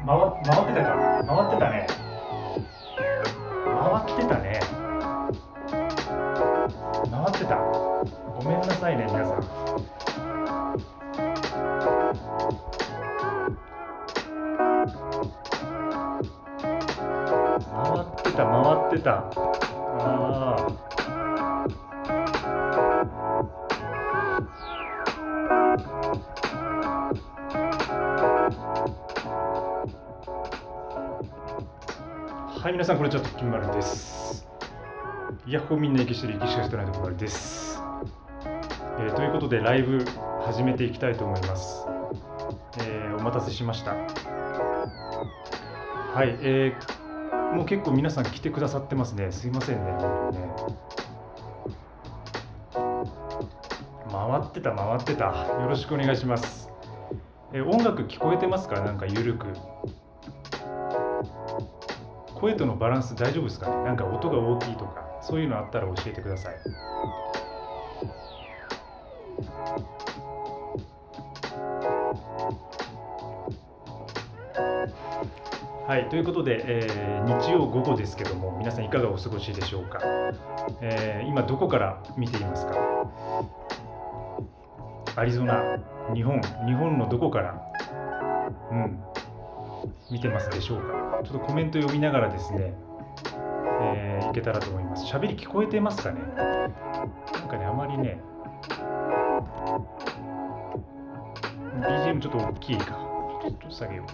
回ってたか。回ってたね。回ってたね。回ってた。ごめんなさいね、皆さん。回ってた。ああ。はい、皆さん、これちょっと金丸です。ヤッホーみんな生きしてる生きしかしてないところです。ということで、ライブ始めていきたいと思います。お待たせしました。はい、もう結構皆さん来てくださってますね。すいませんね、本当にね。回ってた。よろしくお願いします。音楽聞こえてますか？なんかゆるく。声とのバランス大丈夫ですかね？なんか音が大きいとか、そういうのあったら教えてください。はい、ということで、日曜午後ですけども、皆さんいかがお過ごしでしょうか。今どこから見ていますか？アリゾナ、日本のどこから、見てますでしょうか。ちょっとコメント読みながらですね、いけたらと思います。喋り聞こえてますかね？なんかね、あまりね、BGM ちょっと大きいか。ちょっと下げよう。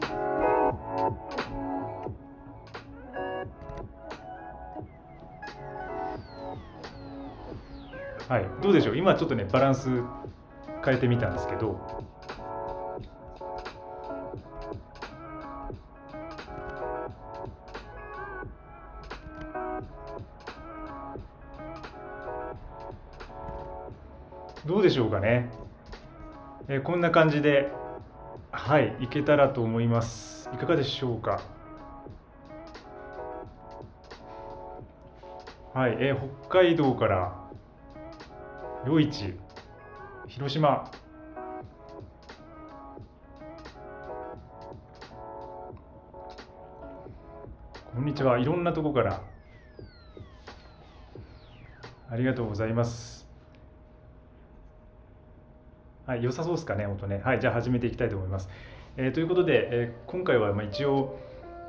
はい、どうでしょう。今ちょっとね、バランス変えてみたんですけど、どうでしょうかね。こんな感じで、はい、いけたらと思います。いかがでしょうか。はい、北海道から余市、広島、こんにちは。いろんなとこからありがとうございます。はい、良さそうですかね、音ね。はい、じゃあ始めていきたいと思います。ということで、今回は一応、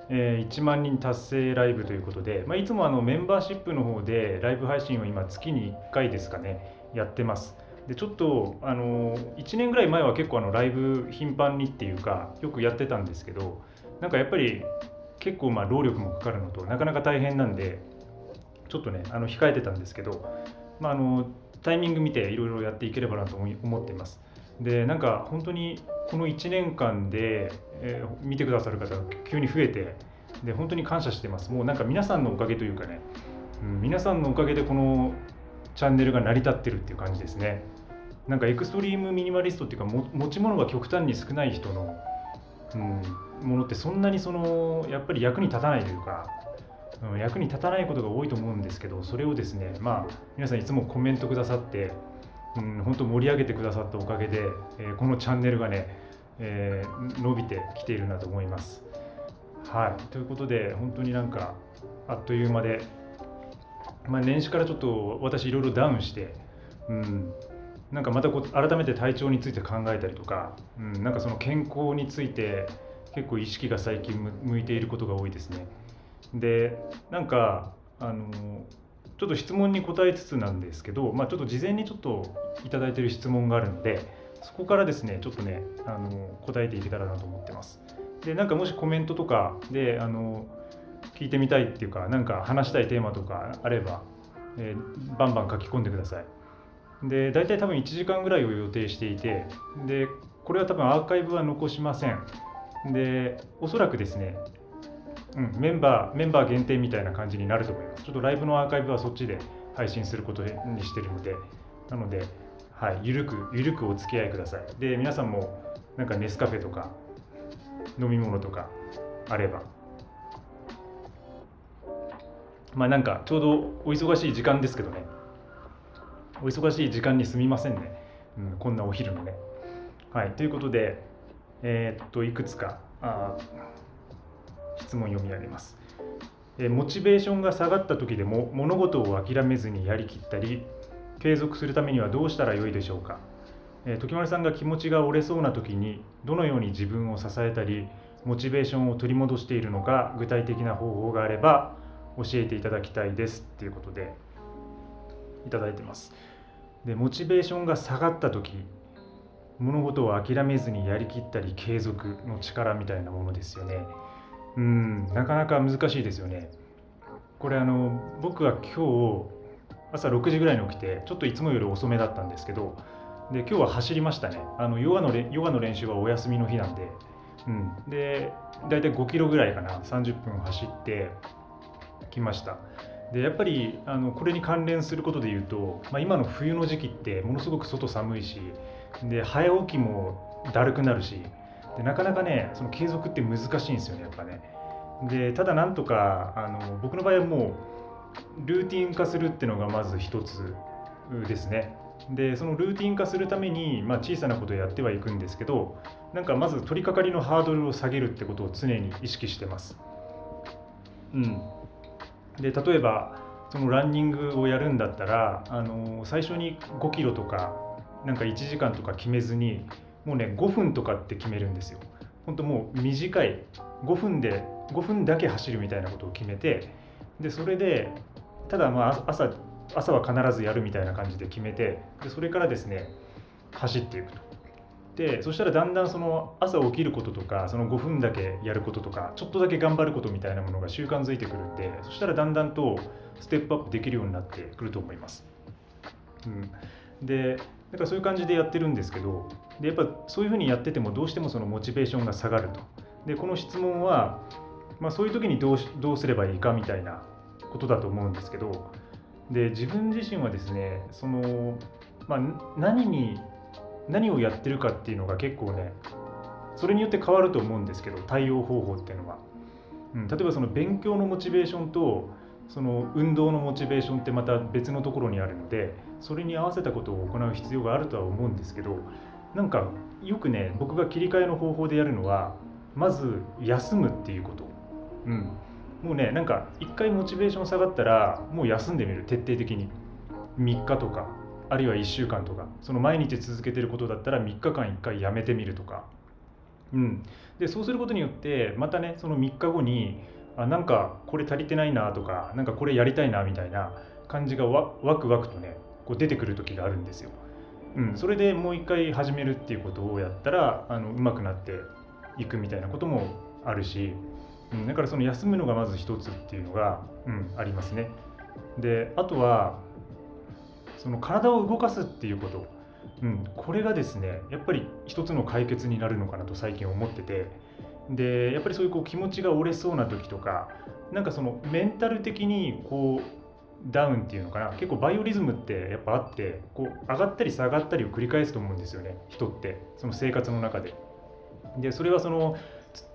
1万人達成ライブということで、いつもメンバーシップの方でライブ配信を今月に1回ですかね、やってます。でちょっと1年ぐらい前は結構ライブ頻繁にっていうかよくやってたんですけど、なんかやっぱり結構労力もかかるのとなかなか大変なんでちょっとね控えてたんですけど、タイミング見ていろいろやっていければなと思っています。でなんか本当にこの1年間で、見てくださる方が急に増えて、で本当に感謝してます。もうなんか皆さんのおかげというかね、皆さんのおかげでこのチャンネルが成り立ってるっていう感じですね。なんかエクストリームミニマリストっていうか持ち物が極端に少ない人の、ものってそんなにやっぱり役に立たないというか、役に立たないことが多いと思うんですけど、それをですね、皆さんいつもコメントくださって、本当盛り上げてくださったおかげで、このチャンネルがね、伸びてきているなと思います。はい、ということで本当になんかあっという間で、年始からちょっと私いろいろダウンして、なんかまた改めて体調について考えたりとか、なんかその健康について結構意識が最近向いていることが多いですね。でなんかちょっと質問に答えつつなんですけど、ちょっと事前にちょっといただいている質問があるので、そこからですねちょっとね答えていけたらなと思ってます。でなんかもしコメントとかで聞いてみたいっていうか、なんか話したいテーマとかあれば、バンバン書き込んでください。で大体多分1時間ぐらいを予定していて、でこれは多分アーカイブは残しません。でおそらくですね、メンバー限定みたいな感じになると思います。ちょっとライブのアーカイブはそっちで配信することにしているので、なので、はい、ゆるくお付き合いください。で皆さんもなんかネスカフェとか飲み物とかあれば、なんかちょうどお忙しい時間ですけどね、お忙しい時間にすみませんね、こんなお昼のね。はい、ということで、いくつか質問読み上げます。モチベーションが下がった時でも物事を諦めずにやりきったり継続するためにはどうしたらよいでしょうか。時丸さんが気持ちが折れそうな時にどのように自分を支えたりモチベーションを取り戻しているのか、具体的な方法があれば教えていただきたいですということでいただいてます。で、モチベーションが下がった時、物事を諦めずにやりきったり継続の力みたいなものですよね。なかなか難しいですよね。これ僕は今日朝6時ぐらいに起きて、ちょっといつもより遅めだったんですけど、で今日は走りましたね。ヨガの練習はお休みの日なんで、でだいたい5キロぐらいかな、30分走ってきました。でやっぱりこれに関連することで言うと、今の冬の時期ってものすごく外寒いし、で早起きもだるくなるし、でなかなかねその継続って難しいんですよね、やっぱね。でただなんとか僕の場合はもうルーティン化するっていうのがまず一つですね。でそのルーティン化するために、小さなことをやってはいくんですけど、なんかまず取り掛かりのハードルを下げるってことを常に意識してます。で例えばそのランニングをやるんだったら最初に5キロとかなんか1時間とか決めずに、もうね5分とかって決めるんですよ。本当もう短い5分だけ走るみたいなことを決めて、でそれでただ朝は必ずやるみたいな感じで決めて、でそれからですね走っていくと。でそしたらだんだんその朝起きることとか、その5分だけやることとか、ちょっとだけ頑張ることみたいなものが習慣づいてくるんで、そしたらだんだんとステップアップできるようになってくると思います。でだからそういう感じでやってるんですけど、でやっぱそういうふうにやっててもどうしてもそのモチベーションが下がると。でこの質問は、そういう時にどうすればいいかみたいなことだと思うんですけど、で自分自身はですね何をやってるかっていうのが結構ねそれによって変わると思うんですけど、対応方法っていうのは、例えばその勉強のモチベーションとその運動のモチベーションってまた別のところにあるので、それに合わせたことを行う必要があるとは思うんですけど、なんかよくね僕が切り替えの方法でやるのは、まず休むっていうこと。もうねなんか一回モチベーション下がったらもう休んでみる、徹底的に3日とかあるいは1週間とか、その毎日続けてることだったら3日間1回やめてみるとか、でそうすることによってまたねその3日後になんかこれ足りてないなとか、なんかこれやりたいなみたいな感じがワクワクとねこう出てくる時があるんですよ。それでもう一回始めるっていうことをやったらうまくなっていくみたいなこともあるし、だからその休むのがまず一つっていうのが、ありますね。であとはその体を動かすっていうこと、これがですねやっぱり一つの解決になるのかなと最近思ってて、でやっぱりそういう気持ちが折れそうな時とか、なんかそのメンタル的にダウンっていうのかな、結構バイオリズムってやっぱあって、上がったり下がったりを繰り返すと思うんですよね、人ってその生活の中で。でそれはその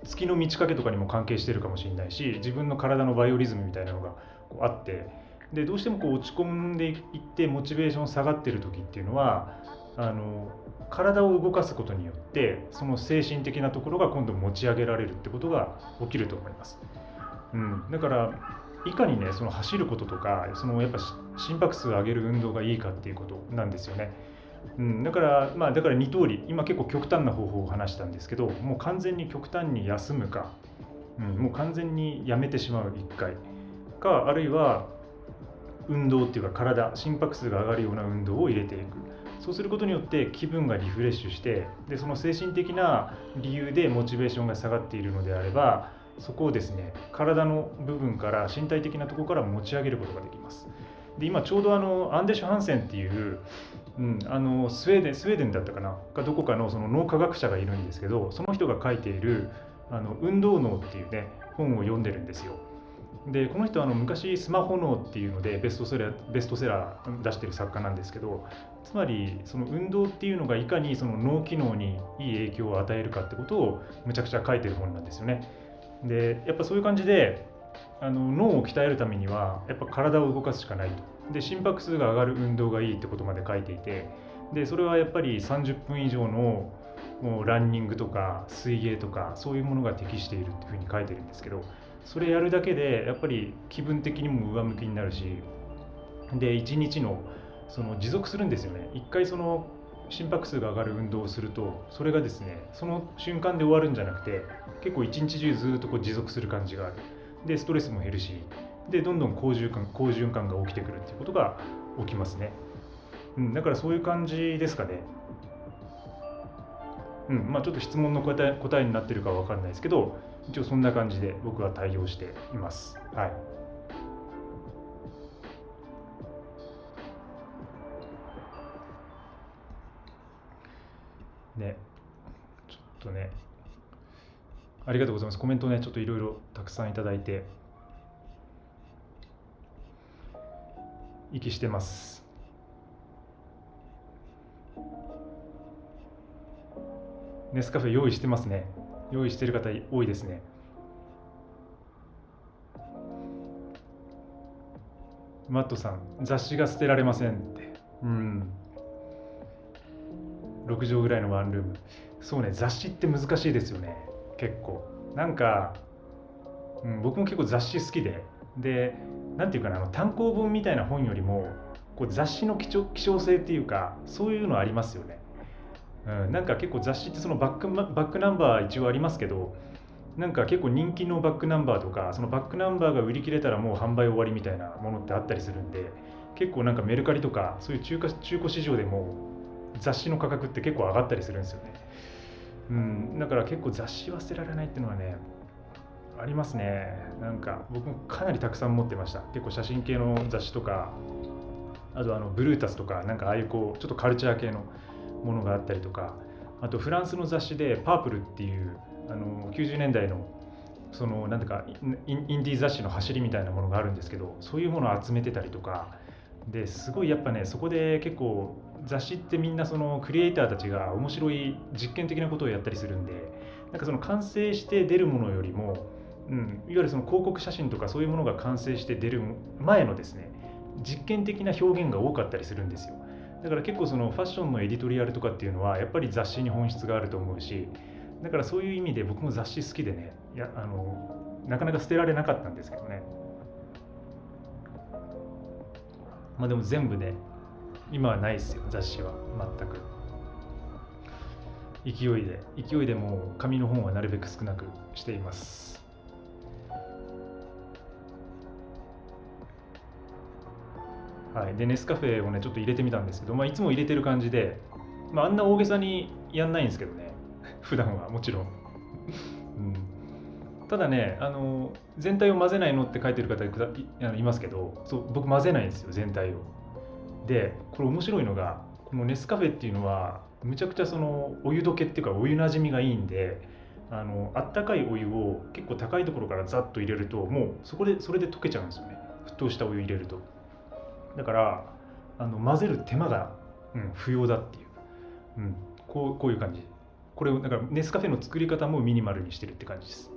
月の満ち欠けとかにも関係してるかもしれないし、自分の体のバイオリズムみたいなのがあって、でどうしても落ち込んでいってモチベーション下がってる時っていうのは体を動かすことによってその精神的なところが今度持ち上げられるってことが起きると思います。だからいかにねその走ることとか、そのやっぱ心拍数を上げる運動がいいかっていうことなんですよね。だから2通り、今結構極端な方法を話したんですけど、もう完全に極端に休むか、もう完全にやめてしまう1回か、あるいは運動っていうか心拍数が上がるような運動を入れていく。そうすることによって気分がリフレッシュして、でその精神的な理由でモチベーションが下がっているのであれば、そこをですね体の部分から身体的なところから持ち上げることができます。で今ちょうどアンデシュ・ハンセンっていう、スウェーデンだったかなかどこかのその脳科学者がいるんですけど、その人が書いている運動脳っていうね本を読んでるんですよ。でこの人は昔スマホ脳っていうのでベストセラー出してる作家なんですけど、つまりその運動っていうのがいかにその脳機能にいい影響を与えるかってことをむちゃくちゃ書いてる本なんですよね。でやっぱそういう感じで脳を鍛えるためにはやっぱ体を動かすしかないと。で心拍数が上がる運動がいいってことまで書いていて、でそれはやっぱり30分以上のもうランニングとか水泳とかそういうものが適しているっていうふうに書いてるんですけど、それやるだけでやっぱり気分的にも上向きになるし、で1日のその持続するんですよね。一回その心拍数が上がる運動をすると、それがですねその瞬間で終わるんじゃなくて、結構一日中ずっとこう持続する感じがある。でストレスも減るし、でどんどん好循環が起きてくるっていうことが起きますね。だからそういう感じですかね。まあちょっと質問の答えになってるかは分かんないですけど、一応そんな感じで僕は対応しています。はい。ね、ちょっとね、ありがとうございます。コメントね、ちょっといろいろたくさんいただいて、息してます。ネスカフェ用意してますね。用意してる方多いですね。マットさん、雑誌が捨てられませんって。6畳ぐらいのワンルーム。そうね、雑誌って難しいですよね。結構。なんか、僕も結構雑誌好きで、なんていうかな、単行本みたいな本よりも、こう雑誌の希少性っていうか、そういうのありますよね。なんか結構雑誌ってそのバックナンバー一応ありますけど、なんか結構人気のバックナンバーとか、そのバックナンバーが売り切れたらもう販売終わりみたいなものってあったりするんで、結構なんかメルカリとかそういう中古市場でも雑誌の価格って結構上がったりするんですよね。だから結構雑誌は捨てられないっていうのはね、ありますね。なんか僕もかなりたくさん持ってました。結構写真系の雑誌とか、あとブルータスとか、なんかああいうこうちょっとカルチャー系のものがあったりとか、あとフランスの雑誌でパープルっていう90年代のそのなんていうかインディー雑誌の走りみたいなものがあるんですけど、そういうものを集めてたりとかですごいやっぱね、そこで結構雑誌ってみんなそのクリエイターたちが面白い実験的なことをやったりするんで、なんかその完成して出るものよりも、いわゆるその広告写真とかそういうものが完成して出る前のですね実験的な表現が多かったりするんですよ。だから結構そのファッションのエディトリアルとかっていうのはやっぱり雑誌に本質があると思うし、だからそういう意味で僕も雑誌好きでね、なかなか捨てられなかったんですけどね。まあでも全部ね、今はないですよ、雑誌は全く。勢いでもう紙の本はなるべく少なくしています。はい、でネスカフェをねちょっと入れてみたんですけど、いつも入れてる感じで、あんな大げさにやんないんですけどね普段はもちろん、ただね全体を混ぜないのって書いてる方いますけど、そう僕混ぜないんですよ全体を。でこれ面白いのが、このネスカフェっていうのはむちゃくちゃそのお湯溶けっていうかお湯なじみがいいんで、あったかいお湯を結構高いところからザッと入れるともうそれで溶けちゃうんですよね、沸騰したお湯入れると。だから混ぜる手間が、不要だっていう、こういう感じ。これをだからネスカフェの作り方もミニマルにしてるって感じです。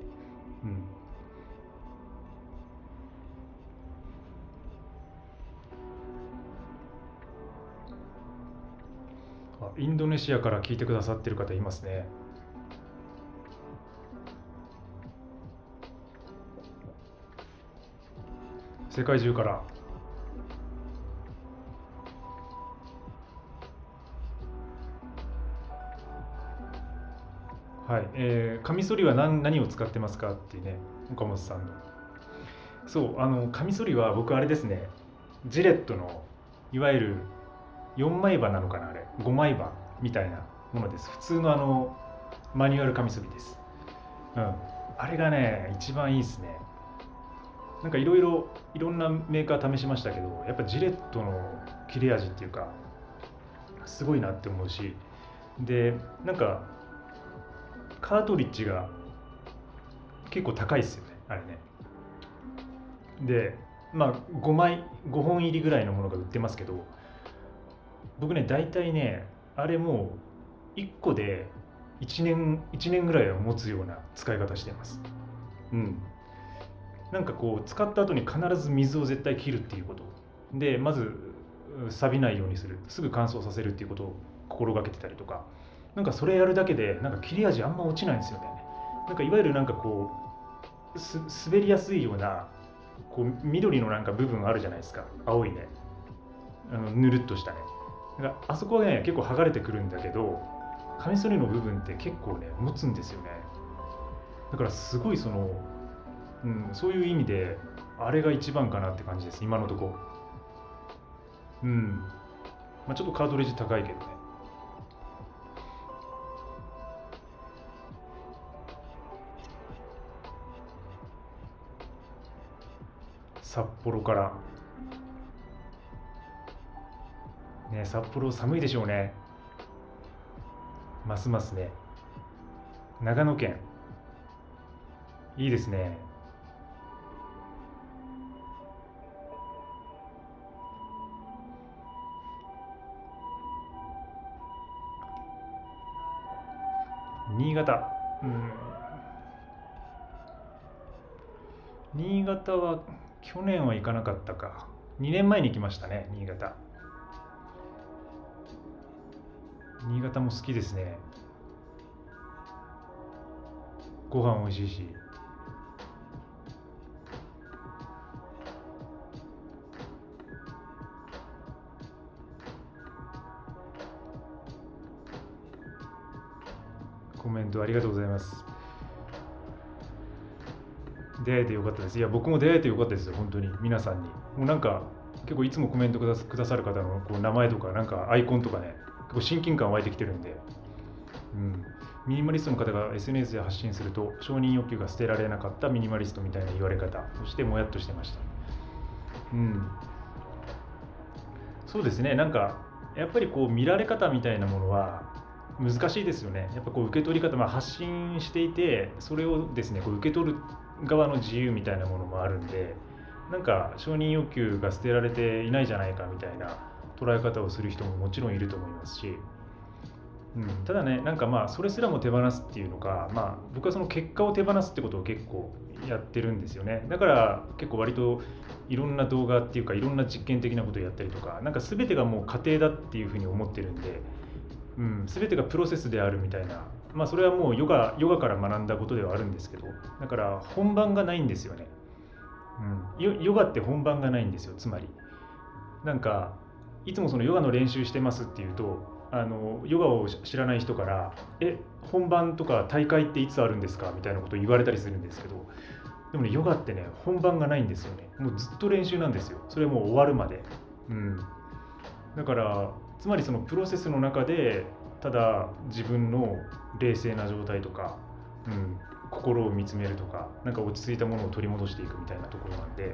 インドネシアから聞いてくださってる方いますね。世界中から。はい、カミソリは何を使ってますかってね、岡本さんの。そうカミソリは僕あれですね、ジレットのいわゆる4枚刃なのかな、あれ5枚刃みたいなものです。普通のマニュアルカミソリです。あれがね一番いいですね。なんかいろんなメーカー試しましたけど、やっぱジレットの切れ味っていうかすごいなって思うし、でなんかカートリッジが結構高いですよねあれね。で5本入りぐらいのものが売ってますけど、僕ね大体ねあれもう1個で1年ぐらいは持つような使い方してます。なんかこう使った後に必ず水を絶対切るっていうことで、まず錆びないようにする、すぐ乾燥させるっていうことを心がけてたりとか、なんかそれやるだけでなんか切れ味あんま落ちないんですよね。なんかいわゆるなんかこう滑りやすいようなこう緑のなんか部分あるじゃないですか、青いね、ぬるっとしたね。だからあそこはね結構剥がれてくるんだけど、カミソリの部分って結構ね持つんですよね。だからすごいそういう意味であれが一番かなって感じです今のとこ。まあ、ちょっとカートリッジ高いけどね。札幌からね、札幌寒いでしょうね。ますますね。長野県いいですね。新潟、新潟は去年は行かなかったか。2年前に行きましたね、新潟。新潟も好きですね。ご飯美味しいし。コメントありがとうございます。出会えてよかったです。いや、僕も出会えてよかったですよ、本当に。皆さんに。もうなんか、結構いつもコメントくださる方のこう名前とか、なんかアイコンとかね、結構親近感湧いてきてるんで、ミニマリストの方が SNS で発信すると、承認欲求が捨てられなかったミニマリストみたいな言われ方、そしてもやっとしてました。そうですね、なんか、やっぱりこう見られ方みたいなものは難しいですよね。やっぱこう受け取り方、発信していて、それをですね、こう受け取る側の自由みたいなものもあるんで、なんか承認欲求が捨てられていないじゃないかみたいな捉え方をする人ももちろんいると思いますし、ただね、なんかそれすらも手放すっていうのか、僕はその結果を手放すってことを結構やってるんですよね。だから結構割といろんな動画っていうか、いろんな実験的なことをやったりとか、なんか全てがもう過程だっていうふうに思ってるんで、全てがプロセスであるみたいな、それはもうヨガから学んだことではあるんですけど、だから本番がないんですよね。ヨガって本番がないんですよ。つまりなんかいつもそのヨガの練習してますっていうと、ヨガを知らない人から本番とか大会っていつあるんですかみたいなことを言われたりするんですけど、でもね、ヨガってね本番がないんですよね。もうずっと練習なんですよ。それはもう終わるまで。だからつまりそのプロセスの中で、ただ自分の冷静な状態とか、心を見つめるとか、なんか落ち着いたものを取り戻していくみたいなところなんで、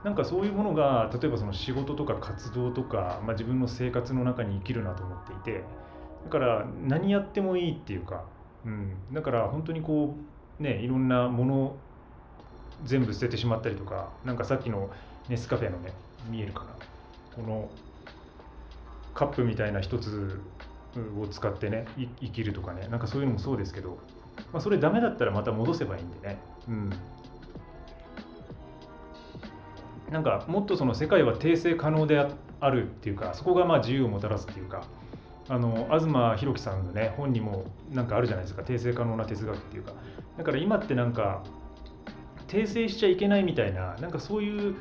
なんかそういうものが例えばその仕事とか活動とか、自分の生活の中に生きるなと思っていて、だから何やってもいいっていうか、だから本当にこうね、いろんなもの全部捨ててしまったりとか、なんかさっきのネスカフェのね、見えるかな、このカップみたいな一つを使ってね生きるとかね、なんかそういうのもそうですけど、それダメだったらまた戻せばいいんでね。なんかもっとその世界は訂正可能であるっていうか、そこが自由をもたらすっていうか、東博樹さんのね本にもなんかあるじゃないですか、訂正可能な哲学っていうか。だから今ってなんか訂正しちゃいけないみたいな、なんかそういう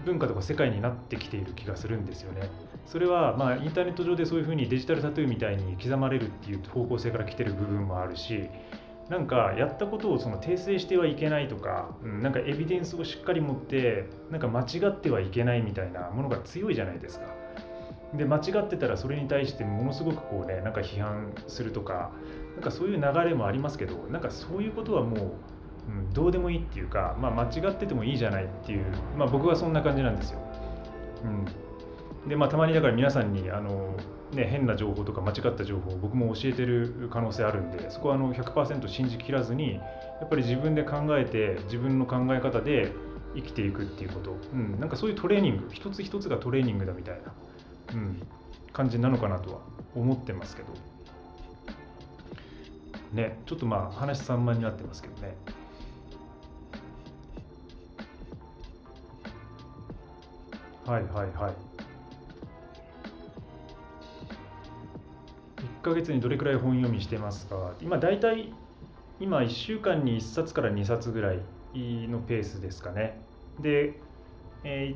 文化とか世界になってきている気がするんですよね。それはインターネット上でそういうふうにデジタルタトゥーみたいに刻まれるっていう方向性から来てる部分もあるし、なんかやったことをその訂正してはいけないとか、なんかエビデンスをしっかり持ってなんか間違ってはいけないみたいなものが強いじゃないですか。で間違ってたらそれに対してものすごくこうね、なんか批判するとか、なんかそういう流れもありますけど、なんかそういうことはもう、どうでもいいっていうか、間違っててもいいじゃないっていう、僕はそんな感じなんですよ。でたまにだから皆さんに変な情報とか間違った情報を僕も教えてる可能性あるんで、そこは100% 信じきらずに、やっぱり自分で考えて自分の考え方で生きていくっていうこと、なんかそういうトレーニング、一つ一つがトレーニングだみたいな、感じなのかなとは思ってますけどね。ちょっと話散漫になってますけどね。はいはいはい。ヶ月にどれくらい本読みしてますか。今だいたい1週間に1冊から2冊ぐらいのペースですかね。で、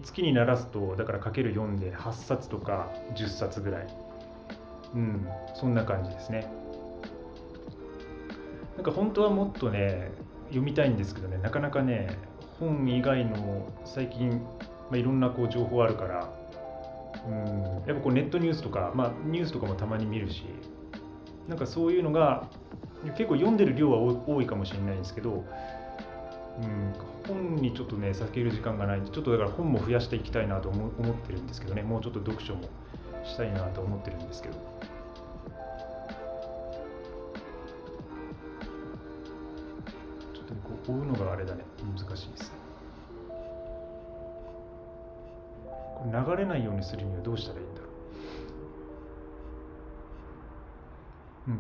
月にならすとだからかける4で8冊とか10冊ぐらい、そんな感じですね。なんか本当はもっとね読みたいんですけどね、なかなかね本以外の最近、いろんなこう情報あるから、やっぱこうネットニュースとか、ニュースとかもたまに見るし、なんかそういうのが結構読んでる量は多いかもしれないんですけど、本にちょっとね避ける時間がないんで、ちょっとだから本も増やしていきたいなと思ってるんですけどね、もうちょっと読書もしたいなと思ってるんですけど。ちょっとねこう追うのがあれだね、難しいですね。これ流れないようにするにはどうしたらいいんだろう。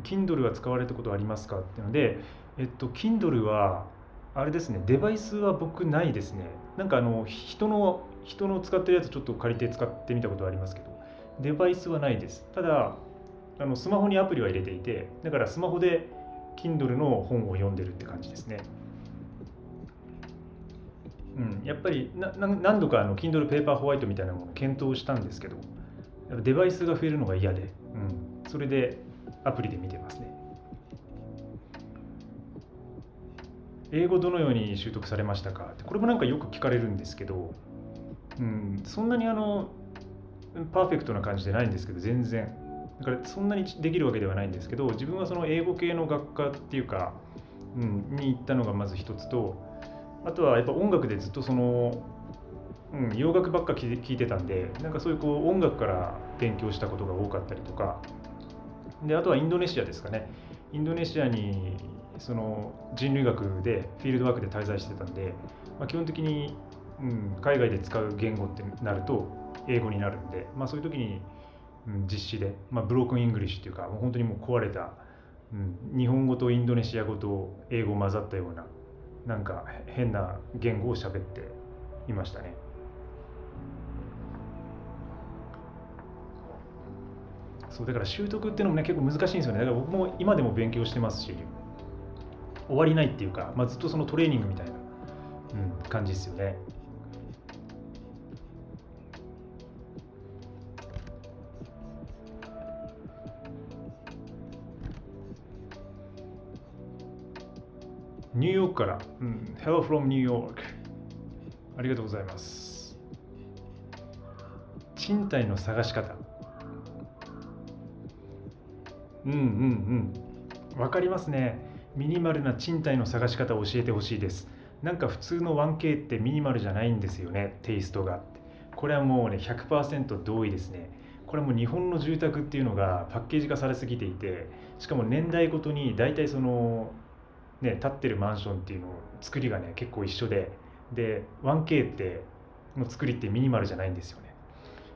Kindle は使われたことありますかっていうので、Kindle はあれですね、デバイスは僕ないですね。なんか人の使ってるやつちょっと借りて使ってみたことはありますけど、デバイスはないです。ただスマホにアプリは入れていて、だからスマホで Kindle の本を読んでるって感じですね。やっぱり何度かKindle ペーパーホワイトみたいなものを検討したんですけど、やっぱデバイスが増えるのが嫌で、それでアプリで見てますね。英語どのように習得されましたかって、これもなんかよく聞かれるんですけど、そんなにパーフェクトな感じでないんですけど、全然だからそんなにできるわけではないんですけど、自分はその英語系の学科っていうか、に行ったのがまず一つと、あとはやっぱ音楽でずっとその、洋楽ばっか聴いてたんで、なんかそういうこう音楽から勉強したことが多かったりとかで、あとはインドネシアですかね。インドネシアにその人類学でフィールドワークで滞在してたんで、基本的に、海外で使う言語ってなると英語になるんで、そういう時に、実施で、ブロークンイングリッシュっていうか、もう本当にもう壊れた、日本語とインドネシア語と英語混ざったような、なんか変な言語を喋っていましたね。そうだから習得っていうのもね結構難しいんですよね。だから僕も今でも勉強してますし、終わりないっていうか、ずっとそのトレーニングみたいな、感じですよね。ニューヨークから、Hello from New York。ありがとうございます。賃貸の探し方。わかりますね。ミニマルな賃貸の探し方を教えてほしいです。なんか普通の 1K ってミニマルじゃないんですよね、テイストが。これはもうね、100% 同意ですね。これはもう日本の住宅っていうのがパッケージ化されすぎていて、しかも年代ごとに大体その、建ってるマンションっていうの作りがね、結構一緒で、1K っての作りってミニマルじゃないんですよね。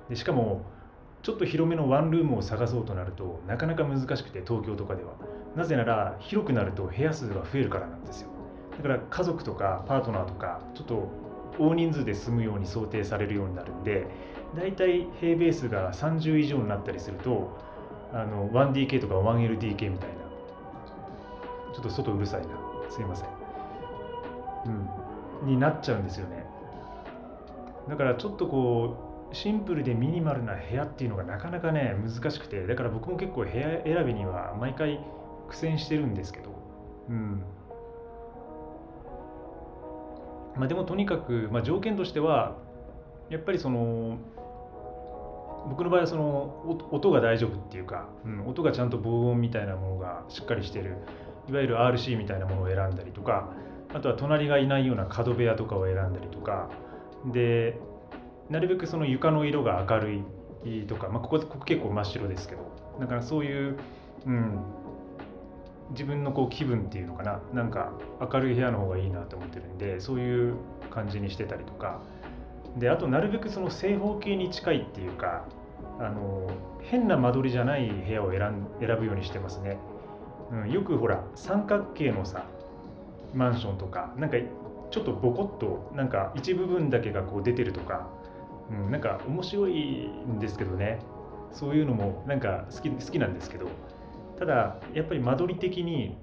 でしかもちょっと広めのワンルームを探そうとなるとなかなか難しくて、東京とかでは。なぜなら広くなると部屋数が増えるからなんですよ。だから家族とかパートナーとかちょっと大人数で住むように想定されるようになるんで、だいたい平米数が30以上になったりすると1DK とか 1LDK みたいな、ちょっと外うるさいな、すいません、になっちゃうんですよね。だからちょっとこうシンプルでミニマルな部屋っていうのがなかなかね難しくて、だから僕も結構部屋選びには毎回苦戦してるんですけど、でもとにかく、条件としてはやっぱりその僕の場合はその音が大丈夫っていうか、音がちゃんと防音みたいなものがしっかりしてる、いわゆる RC みたいなものを選んだりとか、あとは隣がいないような角部屋とかを選んだりとかで、なるべくその床の色が明るいとか、ここ結構真っ白ですけど、だからそういう、自分のこう気分っていうのかな、なんか明るい部屋の方がいいなと思ってるんで、そういう感じにしてたりとかで、あとなるべくその正方形に近いっていうか、変な間取りじゃない部屋を選ぶようにしてますね。よくほら三角形のさマンションとか、なんかちょっとボコッとなんか一部分だけがこう出てるとか、なんか面白いんですけどね、そういうのもなんか好きなんですけど、ただやっぱり間取り的に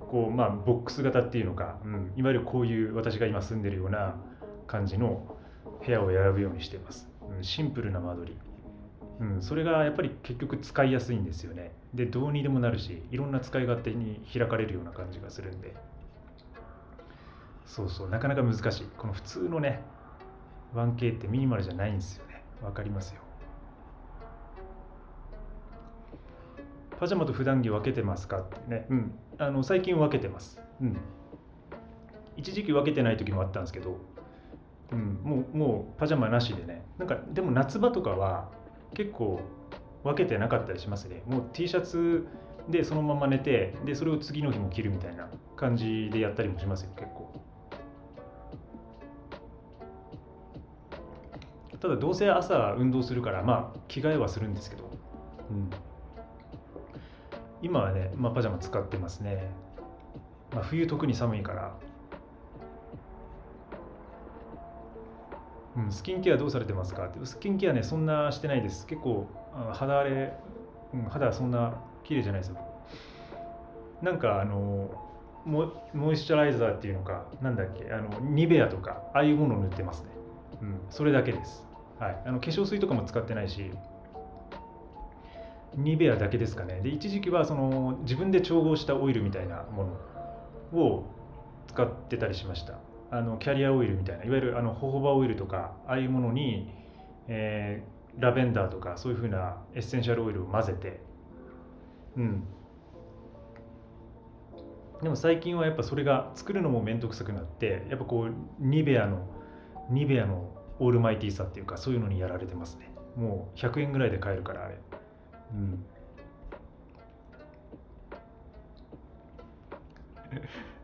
こう、ボックス型っていうのか、いわゆるこういう私が今住んでるような感じの部屋を選ぶようにしています。シンプルな間取り。それがやっぱり結局使いやすいんですよね。で、どうにでもなるし、いろんな使い勝手に開かれるような感じがするんで、そうそう、なかなか難しい。この普通のね、1K ってミニマルじゃないんですよね。わかりますよ。パジャマと普段着分けてますかってね。最近分けてます。一時期分けてない時もあったんですけど、もうパジャマなしでね。なんか、でも夏場とかは結構分けてなかったりしますね。もう T シャツでそのまま寝て、で、それを次の日も着るみたいな感じでやったりもしますよ、結構。ただ、どうせ朝運動するから、着替えはするんですけど、今はね、パジャマ使ってますね。冬特に寒いから。スキンケアどうされてますかって。スキンケアね、そんなしてないです。結構肌荒れ、肌はそんな綺麗じゃないですよ。なんかモイスチャライザーっていうのか、なんだっけ、ニベアとか、ああいうものを塗ってますね。それだけです。はい。化粧水とかも使ってないし、ニベアだけですかね。で、一時期はその自分で調合したオイルみたいなものを使ってたりしました。キャリアオイルみたいな、いわゆるホホバオイルとか、ああいうものに、ラベンダーとか、そういう風なエッセンシャルオイルを混ぜて、でも最近はやっぱそれが作るのも面倒くさくなって、やっぱこうニベアのオールマイティーさっていうか、そういうのにやられてますね。もう100円ぐらいで買えるからあれ。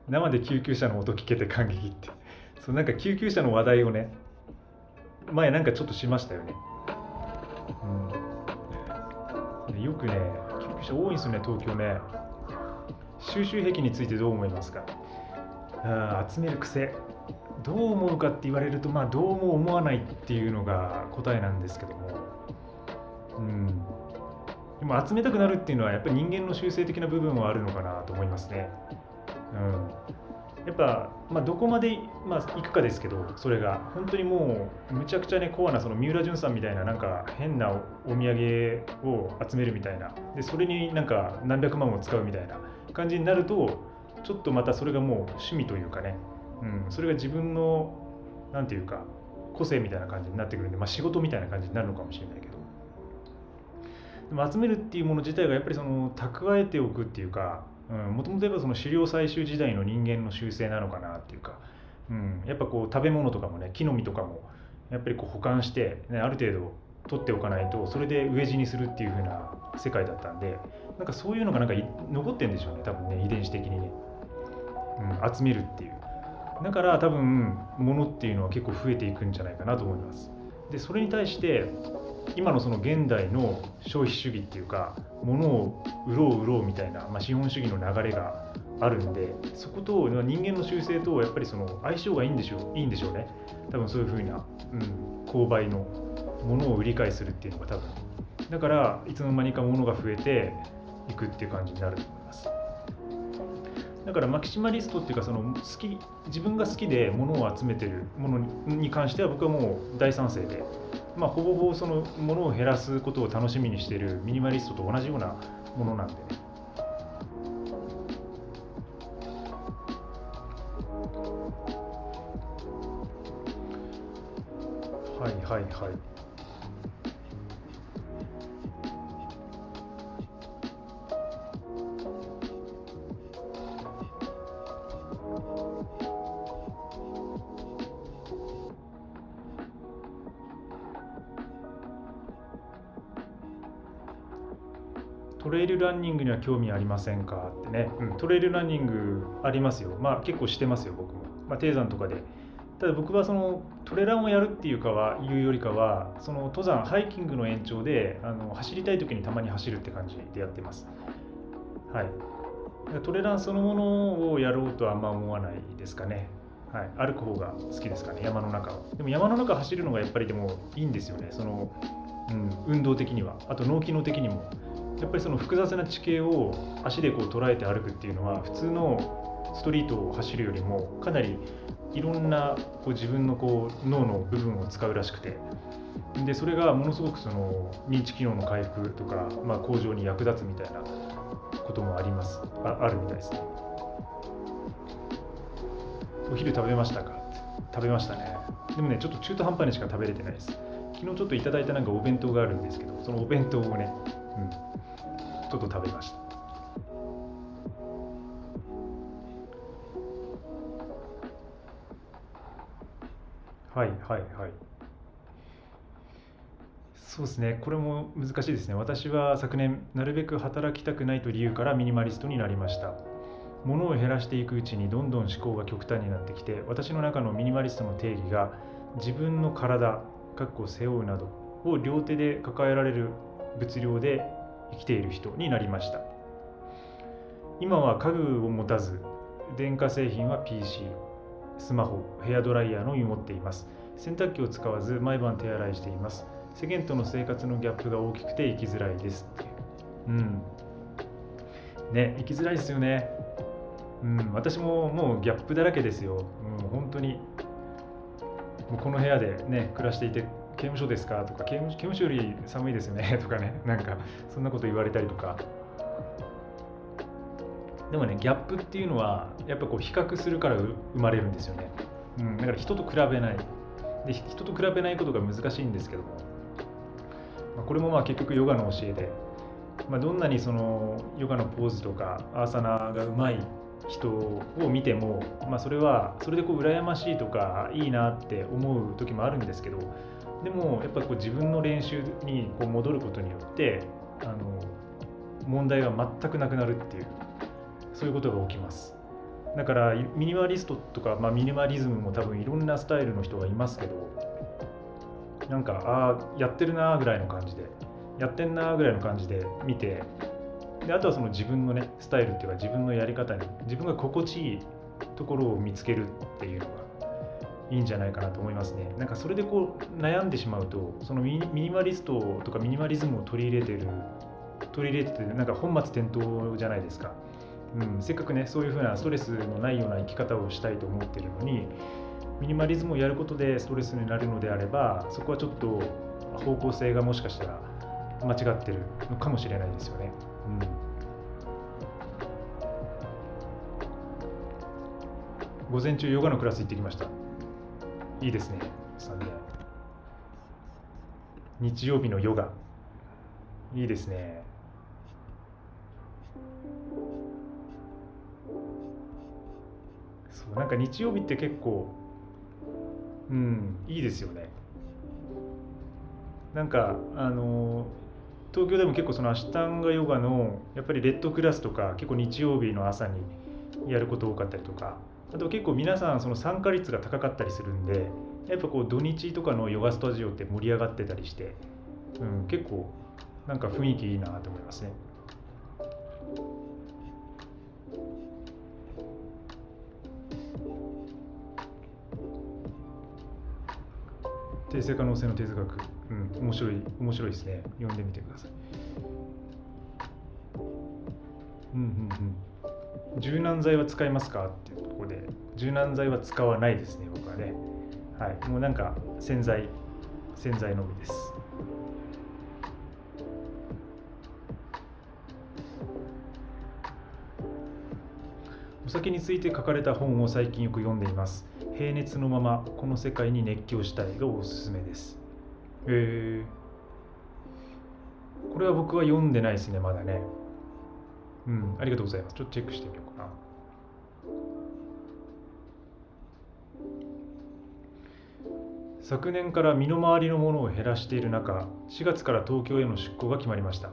生で救急車の音聞けて感激って。そう、なんか救急車の話題をね、前なんかちょっとしましたよね。でよくね、救急車多いんですよね、東京ね。収集癖についてどう思いますか？集める癖。どう思うかって言われると、どうも思わないっていうのが答えなんですけども。でも集めたくなるっていうのはやっぱり人間の習性的な部分はあるのかなと思いますね。やっぱ、どこまで、行くかですけど、それが本当にもうむちゃくちゃね、コアなその三浦淳さんみたいななんか変なお土産を集めるみたいな、でそれになんか何百万も使うみたいな感じになると、ちょっとまたそれがもう趣味というかね、それが自分のなんていうか個性みたいな感じになってくるんで、仕事みたいな感じになるのかもしれないけど、でも集めるっていうもの自体がやっぱりその蓄えておくっていうか、もともとやっぱその狩猟採集時代の人間の習性なのかなっていうか、やっぱこう食べ物とかもね、木の実とかもやっぱりこう保管して、ね、ある程度取っておかないとそれで飢え死にするっていう風な世界だったんで、なんかそういうのがなんか残ってんでしょうね、多分ね、遺伝子的にね、集めるっていう。だから多分物っていうのは結構増えていくんじゃないかなと思います。でそれに対して今のその現代の消費主義っていうか、物を売ろう売ろうみたいな、資本主義の流れがあるんで、そこと人間の習性とやっぱりその相性がいいんでしょうね。多分そういうふうな、購買のものを売り買いするっていうのが多分、だからいつの間にか物が増えていくっていう感じになると思います。だからマキシマリストっていうか、その自分が好きで物を集めてるものに関しては僕はもう大賛成で、ほぼほぼその物を減らすことを楽しみにしているミニマリストと同じようなものなんでね。はいはいはい。トレイルランニングには興味ありませんかってね、トレイルランニングありますよ。結構してますよ、僕も。低山とかで。ただ僕はそのトレランをやるっていうよりかは、その登山、ハイキングの延長で走りたい時にたまに走るって感じでやってます。はい。トレランそのものをやろうとはあんま思わないですかね。はい、歩く方が好きですかね、山の中は。でも山の中走るのがやっぱりでもいいんですよね。その運動的には、あと脳機能的にもやっぱりその複雑な地形を足でこう捉えて歩くっていうのは普通のストリートを走るよりもかなりいろんなこう自分のこう脳の部分を使うらしくて、でそれがものすごくその認知機能の回復とか、向上に役立つみたいなこともあります。あるみたいですね。お昼食べましたか？食べましたね。でもね、ちょっと中途半端にしか食べれてないです。昨日ちょっといただいたなんかお弁当があるんですけど、そのお弁当をね、ちょっと食べました。はいはいはい。そうですね、これも難しいですね。私は昨年、なるべく働きたくないという理由からミニマリストになりました。物を減らしていくうちにどんどん思考が極端になってきて、私の中のミニマリストの定義が自分の体、背負うなどを両手で抱えられる物量で生きている人になりました。今は家具を持たず、電化製品は PC、スマホ、ヘアドライヤーのみ持っています。洗濯機を使わず毎晩手洗いしています。世間との生活のギャップが大きくて生きづらいですって。ね、生きづらいですよね。私ももうギャップだらけですよ。本当にもうこの部屋でね暮らしていて、刑務所ですかとか、刑務所より寒いですよねとかね、なんかそんなこと言われたりとか。でもね、ギャップっていうのはやっぱこう比較するから生まれるんですよね。だから人と比べない。で、人と比べないことが難しいんですけども、これも結局ヨガの教えで、どんなにそのヨガのポーズとかアーサナがうまい人を見ても、それはそれでこう羨ましいとかいいなって思う時もあるんですけど、でもやっぱりこう自分の練習にこう戻ることによって問題が全くなくなるっていう、そういうことが起きます。だからミニマリストとか、ミニマリズムも多分いろんなスタイルの人がいますけど、なんかやってるなぐらいの感じで、やってんなぐらいの感じで見て、であとはその自分のねスタイルっていうか自分のやり方に自分が心地いいところを見つけるっていうのがいいんじゃないかなと思いますね。なんかそれでこう悩んでしまうと、そのミニマリストとかミニマリズムを取り入れててなんか本末転倒じゃないですか。せっかくねそういう風なストレスのないような生き方をしたいと思ってるのに、ミニマリズムをやることでストレスになるのであれば、そこはちょっと方向性がもしかしたら間違ってるのかもしれないですよね。午前中ヨガのクラス行ってきました。いいですね。日曜日のヨガいいですね。そう、なんか日曜日って結構いいですよね。なんか東京でも結構そのアシュタンガヨガのやっぱりレッドクラスとか結構日曜日の朝にやること多かったりとか、あと結構皆さんその参加率が高かったりするんで、やっぱこう土日とかのヨガスタジオって盛り上がってたりして、結構なんか雰囲気いいなと思いますね。定性可能性の哲学、面白いですね。読んでみてください。柔軟剤は使いますかっていうところで、柔軟剤は使わないですね、僕はね。はい、もうなんか洗剤のみです。お酒について書かれた本を最近よく読んでいます。平熱のままこの世界に熱狂したいがおすすめです。これは僕は読んでないですね、まだね。ありがとうございます。ちょっとチェックしてみようかな。昨年から身の回りのものを減らしている中、4月から東京への出向が決まりました。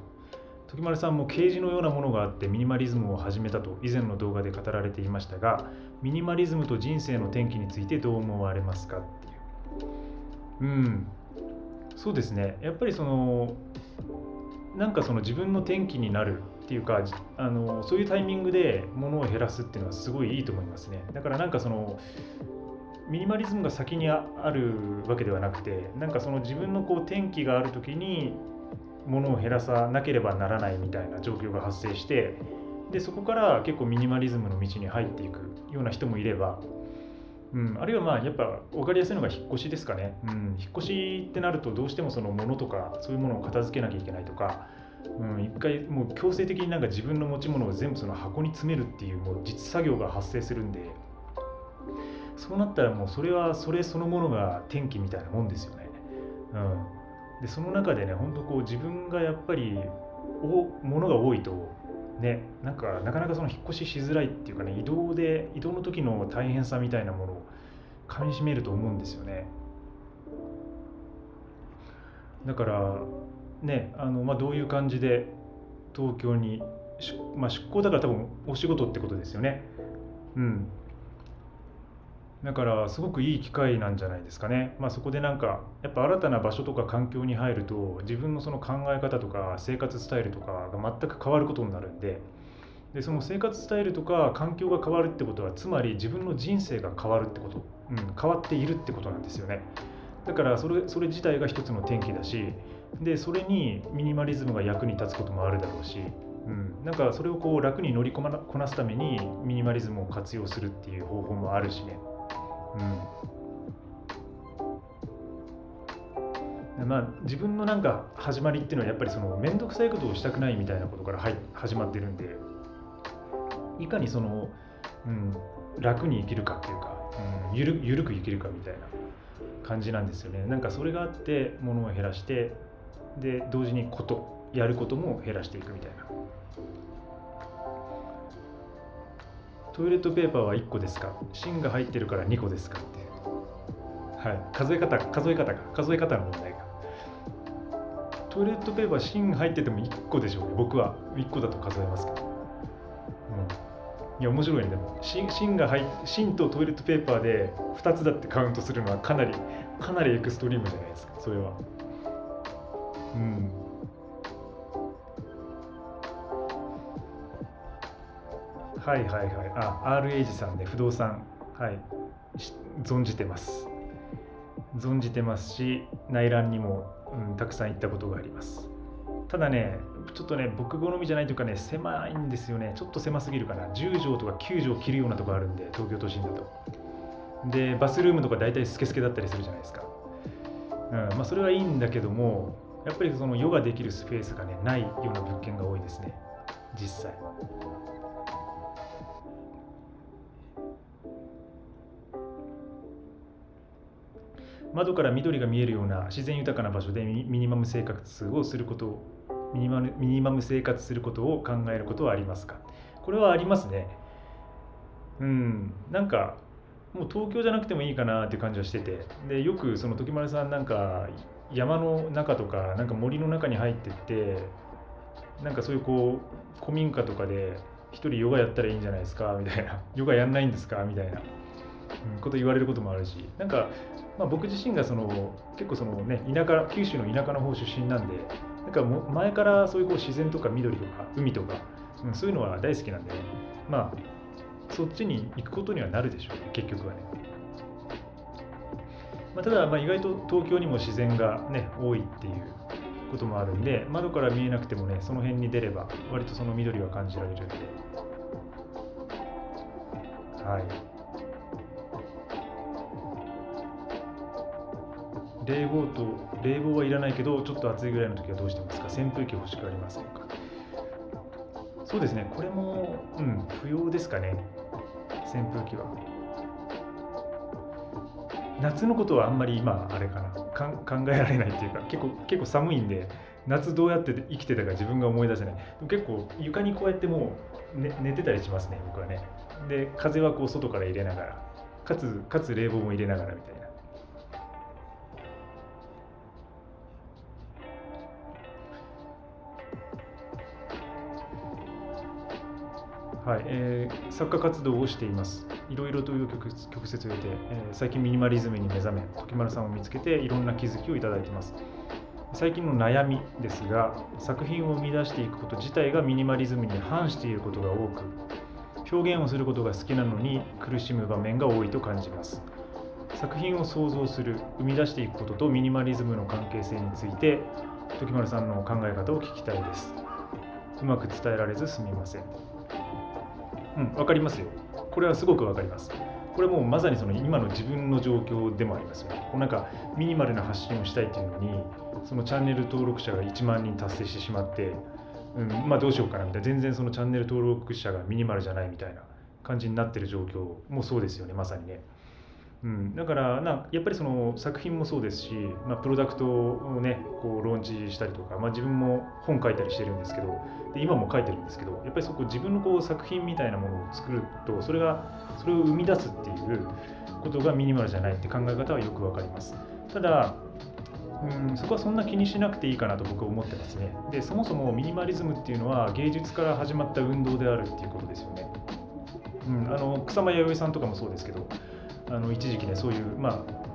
時丸さんも啓示のようなものがあってミニマリズムを始めたと以前の動画で語られていましたが、ミニマリズムと人生の転機についてどう思われますかっていう。そうですね。やっぱりそのなんかその自分の転機になるっていうか、そういうタイミングで物を減らすっていうのはすごいいいと思いますね。だからなんかそのミニマリズムが先にあるわけではなくて、なんかその自分のこう転機がある時に物を減らさなければならないみたいな状況が発生して、でそこから結構ミニマリズムの道に入っていくような人もいれば、あるいはまあやっぱ分かりやすいのが引っ越しですかね、引っ越しってなるとどうしてもその物とかそういうものを片付けなきゃいけないとか、一回もう強制的になんか自分の持ち物を全部その箱に詰めるっていうもう実作業が発生するんで、そうなったらもうそれはそれそのものが転機みたいなもんですよね。でその中でね、本当こう自分がやっぱり物が多いとね、なんかなかなかその引っ越ししづらいっていうかね、移動の時の大変さみたいなものをかみしめると思うんですよね。だからね、どういう感じで東京に出向だから多分お仕事ってことですよね。うんだからすごくいい機会なんじゃないですかね。そこでなんかやっぱ新たな場所とか環境に入ると自分のその考え方とか生活スタイルとかが全く変わることになるんで、その生活スタイルとか環境が変わるってことはつまり自分の人生が変わるってこと、変わっているってことなんですよね。だからそれ自体が一つの転機だし、でそれにミニマリズムが役に立つこともあるだろうし、なんかそれをこう楽に乗りこなすためにミニマリズムを活用するっていう方法もあるしね。自分のなんか始まりっていうのはやっぱりその面倒くさいことをしたくないみたいなことから始まってるんで、いかにその、楽に生きるかっていうか、ゆるく生きるかみたいな感じなんですよね。なんかそれがあって物を減らして、で同時にやることも減らしていくみたいな。トイレットペーパーは1個ですか、芯が入ってるから2個ですかって、数え方の問題が。トイレットペーパー芯入ってても1個でしょうね。僕は1個だと数えますけど、いや面白いね。でも芯とトイレットペーパーで2つだってカウントするのはかなりエクストリームじゃないですか、それは。R エイジさんで不動産、存じてますし、内覧にも、たくさん行ったことがあります。ただね、ちょっとね、僕好みじゃないというかね、狭いんですよね。ちょっと狭すぎるかな。10畳とか9畳切るようなとこあるんで、東京都心だと。で、バスルームとか大体スケスケだったりするじゃないですか。それはいいんだけども、やっぱりそのヨガできるスペースがね、ないような物件が多いですね、実際。窓から緑が見えるような自然豊かな場所でミニマム生活することを考えることはありますか？これはありますね。なんかもう東京じゃなくてもいいかなっていう感じはしてて、でよくその時丸さんなんか山の中とかなんか森の中に入ってって、なんかそういうこう古民家とかで一人ヨガやったらいいんじゃないですかみたいな、ヨガやんないんですかみたいなこと言われることもあるし、なんか、僕自身が結構九州の田舎の方出身なんで、なんか前からそういう自然とか緑とか海とか、そういうのは大好きなんで、そっちに行くことにはなるでしょうね、結局はね。ただ、意外と東京にも自然がね多いっていうこともあるんで、窓から見えなくてもね、その辺に出れば割とその緑は感じられるんで、冷房はいらないけどちょっと暑いぐらいの時はどうしてますか？扇風機欲しくありませんか？そうですね、これも、不要ですかね、扇風機は。夏のことはあんまり今あれかな、考えられないっていうか、結構寒いんで、夏どうやって生きてたか自分が思い出せない。結構床にこうやってもう、寝てたりしますね、僕はね。で風はこう外から入れながら、かつ冷房も入れながらみたいな。作家活動をしています。いろいろという曲折を得て、最近ミニマリズムに目覚め、時丸さんを見つけていろんな気づきをいただいています。最近の悩みですが、作品を生み出していくこと自体がミニマリズムに反していることが多く、表現をすることが好きなのに苦しむ場面が多いと感じます。作品を創造する、生み出していくこととミニマリズムの関係性について時丸さんの考え方を聞きたいです。うまく伝えられずすみません。わかりますよ。これはすごくわかります。これもうまさにその今の自分の状況でもありますよね。こうなんかミニマルな発信をしたいっていうのに、そのチャンネル登録者が1万人達成してしまって、どうしようかなみたいな、全然そのチャンネル登録者がミニマルじゃないみたいな感じになってる状況もそうですよね、まさにね。だからやっぱりその作品もそうですし、プロダクトをねこうローンチしたりとか、自分も本書いたりしてるんですけど、で今も書いてるんですけど、やっぱりそこ自分のこう作品みたいなものを作ると、それを生み出すっていうことがミニマルじゃないって考え方はよくわかります。ただそこはそんな気にしなくていいかなと僕は思ってますね。でそもそもミニマリズムっていうのは芸術から始まった運動であるっていうことですよね。草間彌生さんとかもそうですけど、一時期ねそういう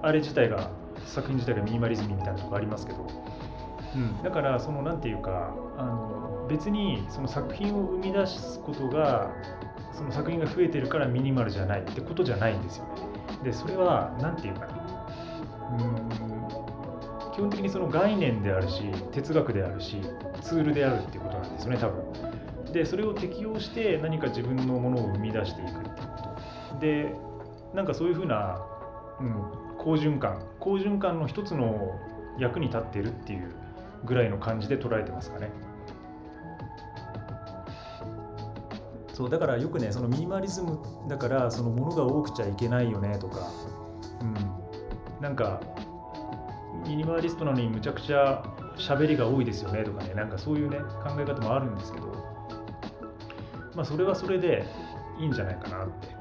あれ自体が作品自体がミニマリズムみたいなとこありますけど、だからそのなんていうか別にその作品を生み出すことがその作品が増えてるからミニマルじゃないってことじゃないんですよね。でそれはなんていうかな、基本的にその概念であるし哲学であるしツールであるっていうことなんですよね、多分。でそれを適用して何か自分のものを生み出していくっていうことで、なんかそういうふうな、好循環の一つの役に立っているっていうぐらいの感じで捉えてますかね。そうだからよくね、そのミニマリズムだからその物が多くちゃいけないよねとか、なんかミニマリストなのにむちゃくちゃ喋りが多いですよねとかね、なんかそういうね考え方もあるんですけど、それはそれでいいんじゃないかなって。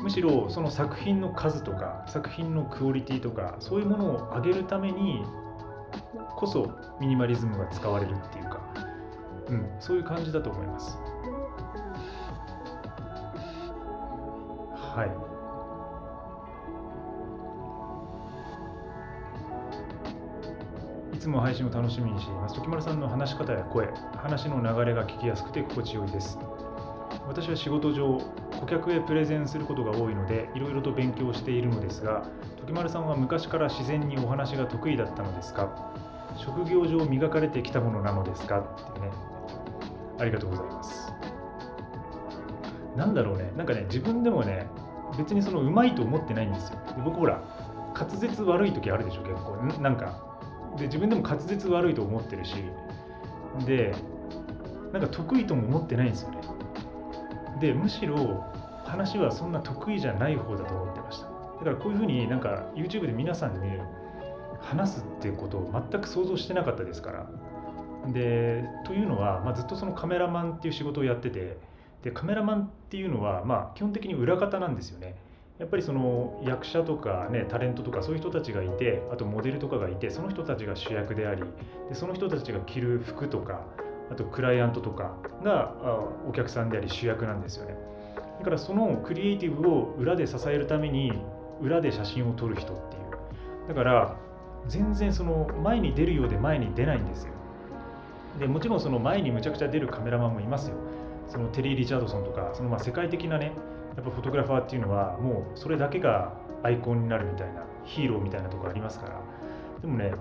むしろその作品の数とか作品のクオリティとかそういうものを上げるためにこそミニマリズムが使われるっていうか、そういう感じだと思います。はい。いつも配信を楽しみにしています。時丸さんの話し方や声、話の流れが聞きやすくて心地よいです。私は仕事上、顧客へプレゼンすることが多いので、いろいろと勉強しているのですが、時丸さんは昔から自然にお話が得意だったのですか？職業上磨かれてきたものなのですか？ってね。ありがとうございます。なんだろうね、なんかね、自分でもね、別にそのうまいと思ってないんですよ。で僕ほら、滑舌悪い時あるでしょ、結構。なんか、で自分でも滑舌悪いと思ってるし、で、なんか得意とも思ってないんですよね。でむしろ話はそんな得意じゃない方だと思ってました。だからこういうふうになんか YouTube で皆さんに話すっていうことを全く想像してなかったですから。でというのは、ずっとそのカメラマンっていう仕事をやってて、でカメラマンっていうのは基本的に裏方なんですよね。やっぱりその役者とかね、タレントとかそういう人たちがいて、あとモデルとかがいて、その人たちが主役であり、でその人たちが着る服とか、あとクライアントとかがお客さんであり主役なんですよね。だからそのクリエイティブを裏で支えるために裏で写真を撮る人っていう。だから全然その前に出るようで前に出ないんですよ。でもちろんその前にむちゃくちゃ出るカメラマンもいますよ。そのテリー・リチャードソンとか、その世界的なね、やっぱフォトグラファーっていうのはもうそれだけがアイコンになるみたいな、ヒーローみたいなところありますから。でもね、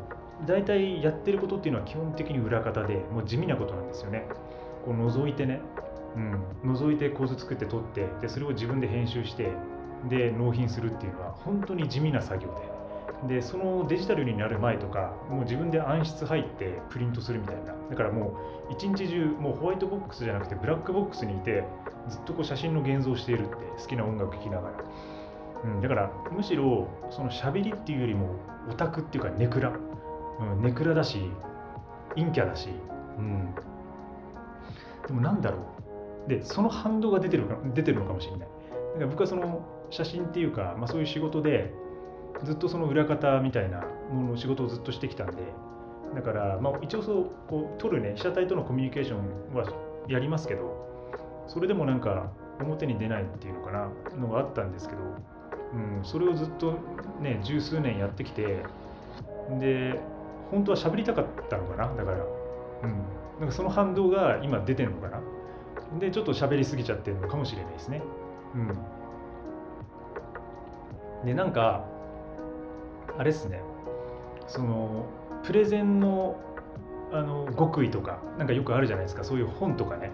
大体やってることっていうのは基本的に裏方で、もう地味なことなんですよね。こう覗いてね、覗いて構図作って撮って、でそれを自分で編集してで納品するっていうのは本当に地味な作業で、そのデジタルになる前とかもう自分で暗室入ってプリントするみたいな。だからもう一日中もうホワイトボックスじゃなくてブラックボックスにいて、ずっとこう写真の現像をしているって、好きな音楽聴きながら。だからむしろその喋りっていうよりもオタクっていうかネクラ、ネクラだし陰キャだし、でもなんだろう、でその反動が出てるのかもしれない。だから僕はその写真っていうか、そういう仕事でずっとその裏方みたいなもの仕事をずっとしてきたんで、だから、一応そうこう撮るね、被写体とのコミュニケーションはやりますけど、それでもなんか表に出ないっていうのかなのがあったんですけど、それをずっとね十数年やってきて、で本当は喋りたかったのかな、だから、なんかその反動が今出てるのかな。でちょっと喋りすぎちゃってるのかもしれないですね。でなんかあれですね、そのプレゼンの極意とかなんかよくあるじゃないですか、そういう本とかね。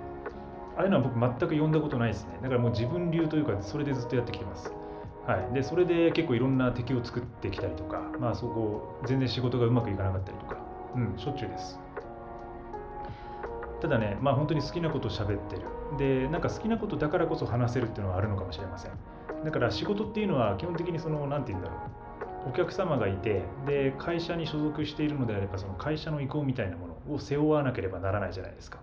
ああいうのは僕全く読んだことないですね。だからもう自分流というかそれでずっとやってきてます。はい、でそれで結構いろんな敵を作ってきたりとか、まあそこ全然仕事がうまくいかなかったりとか、しょっちゅうです。ただね、まあ本当に好きなことを喋ってる。で、なんか好きなことだからこそ話せるっていうのはあるのかもしれません。だから仕事っていうのは基本的になんて言うんだろう。お客様がいて、で、会社に所属しているのであれば、その会社の意向みたいなものを背負わなければならないじゃないですか。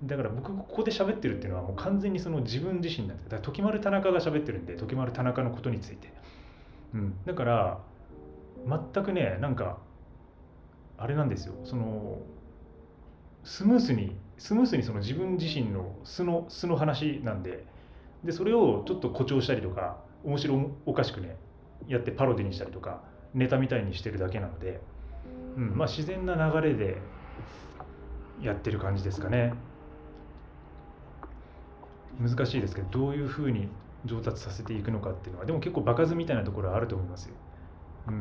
だから僕ここで喋ってるっていうのはもう完全にその自分自身なんで、だから時丸田中が喋ってるんで、時丸田中のことについて。だから全くね、なんかあれなんですよ。スムースにその自分自身の素の話なんで、それをちょっと誇張したりとか面白おかしくねやってパロディにしたりとかネタみたいにしてるだけなので、まあ自然な流れでやってる感じですかね。難しいですけど、どういうふうに上達させていくのかっていうのはでも結構場数みたいなところはあると思いますよ。ま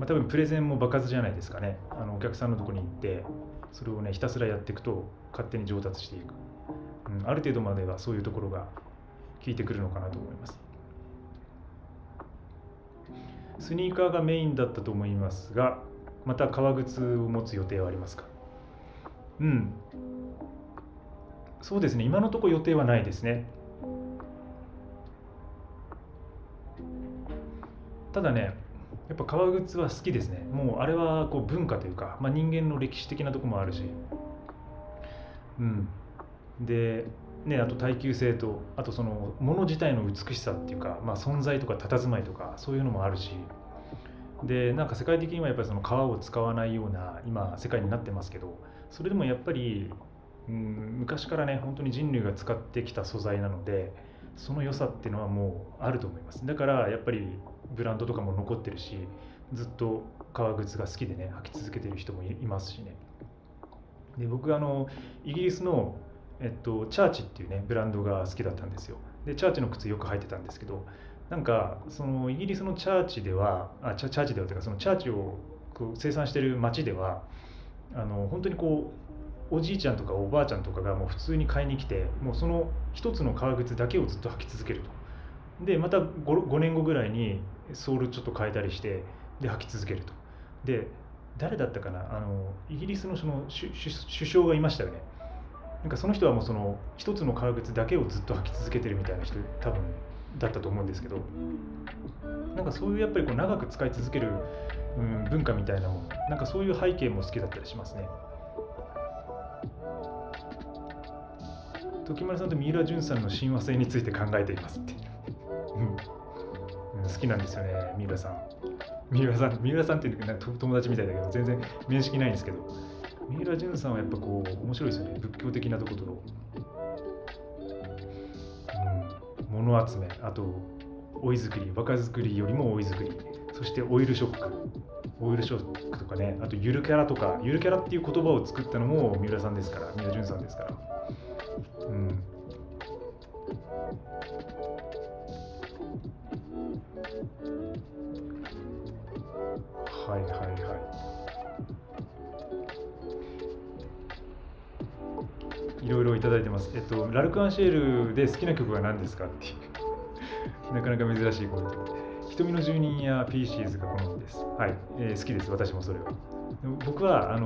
あ、多分プレゼンも場数じゃないですかね。お客さんのところに行ってそれをねひたすらやっていくと勝手に上達していく、ある程度まではそういうところが効いてくるのかなと思います。スニーカーがメインだったと思いますが、また革靴を持つ予定はありますか？そうですね、今のところ予定はないですね。ただね、やっぱ革靴は好きですね。もうあれはこう文化というか、まあ、人間の歴史的なところもあるし、で、ね、あと耐久性と、あとその物自体の美しさっていうか、まあ、存在とか佇まいとかそういうのもあるし、でなんか世界的にはやっぱりその革を使わないような今世界になってますけど、それでもやっぱり、昔からね本当に人類が使ってきた素材なので、その良さっていうのはもうあると思います。だからやっぱりブランドとかも残ってるし、ずっと革靴が好きでね履き続けてる人もいますしね。で僕イギリスの、チャーチっていうねブランドが好きだったんですよ。でチャーチの靴よく履いてたんですけど、なんかそのイギリスのチャーチではチャーチではというか、そのチャーチをこう生産している町では本当にこうおじいちゃんとかおばあちゃんとかがもう普通に買いに来て、もうその一つの革靴だけをずっと履き続けると。でまた 5年後ぐらいにソールちょっと変えたりしてで履き続けると。で誰だったかな、イギリスのその首相がいましたよね。なんかその人はもうその一つの革靴だけをずっと履き続けてるみたいな人多分だったと思うんですけど、なんかそういうやっぱりこう長く使い続ける、文化みたいなもの、なんかそういう背景も好きだったりしますね。時丸さんと三浦淳さんの親和性について考えていますって、好きなんですよね三浦さん。三浦さんっていうなんか友達みたいだけど全然面識ないんですけど、三浦淳さんはやっぱこう面白いですよね。仏教的なところと、物集め、あとオイ作り、若作りよりもオイ作り、そしてオイルショックとかね、あとゆるキャラとか、ゆるキャラっていう言葉を作ったのも三浦さんですから、三浦淳さんですから。はいはいはい。いろいろいただいてます。ラルク・アンシェルで好きな曲は何ですかっていう。なかなか珍しいコメント。瞳の住人やピーシーズが好みです。はい、好きです。私もそれは。僕は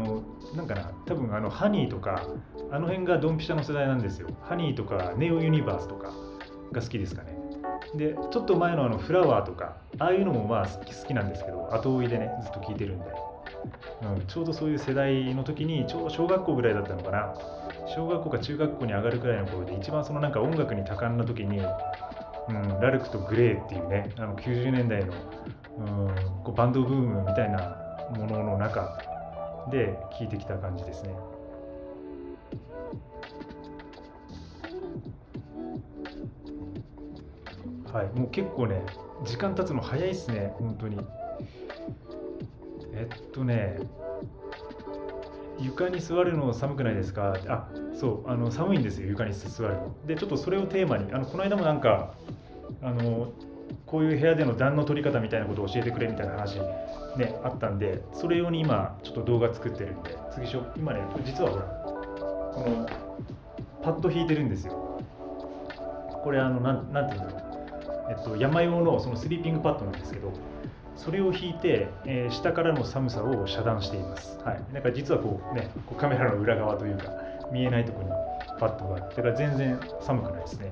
なんかな、多分ハニーとかあの辺がドンピシャの世代なんですよ。ハニーとかネオユニバースとかが好きですかね。でちょっと前のフラワーとかああいうのもまあ好きなんですけど、後追いでねずっと聴いてるんで、ちょうどそういう世代の時にちょうど小学校ぐらいだったのかな、小学校か中学校に上がるくらいの頃で一番そのなんか音楽に多感な時に、ラルクとグレーっていうね90年代の、こうバンドブームみたいなものの中で聴いてきた感じですね。はい、もう結構ね時間経つの早いっすね本当に。床に座るの寒くないですか？あ、そう、寒いんですよ床に座るの。でちょっとそれをテーマにこの間もなんかあのこういう部屋での暖の取り方みたいなことを教えてくれみたいな話ねあったんで、それ用に今ちょっと動画作ってるんで、次今ね実はほらこのパッド引いてるんですよ。これなんていうんだろう、山用のそのスリーピングパッドなんですけど、それを引いて、下からの寒さを遮断しています。はい。だから実はこうカメラの裏側というか見えないところにパッドがあって、だから全然寒くないですね。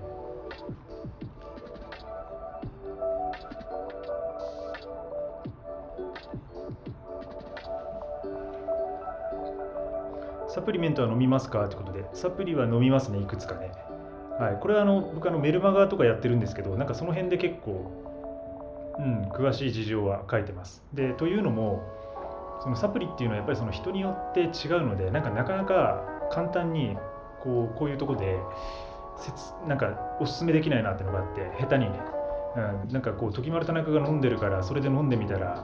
サプリメントは飲みますかということで、サプリは飲みますね、いくつかね。はい、これは僕メルマガとかやってるんですけど、なんかその辺で結構、詳しい事情は書いてます。で、というのも、そのサプリっていうのはやっぱりその人によって違うので、なかなか簡単にこういうとこでなんかおすすめできないなっていうのがあって、下手にね、なんかこう時丸田中が飲んでるからそれで飲んでみたら、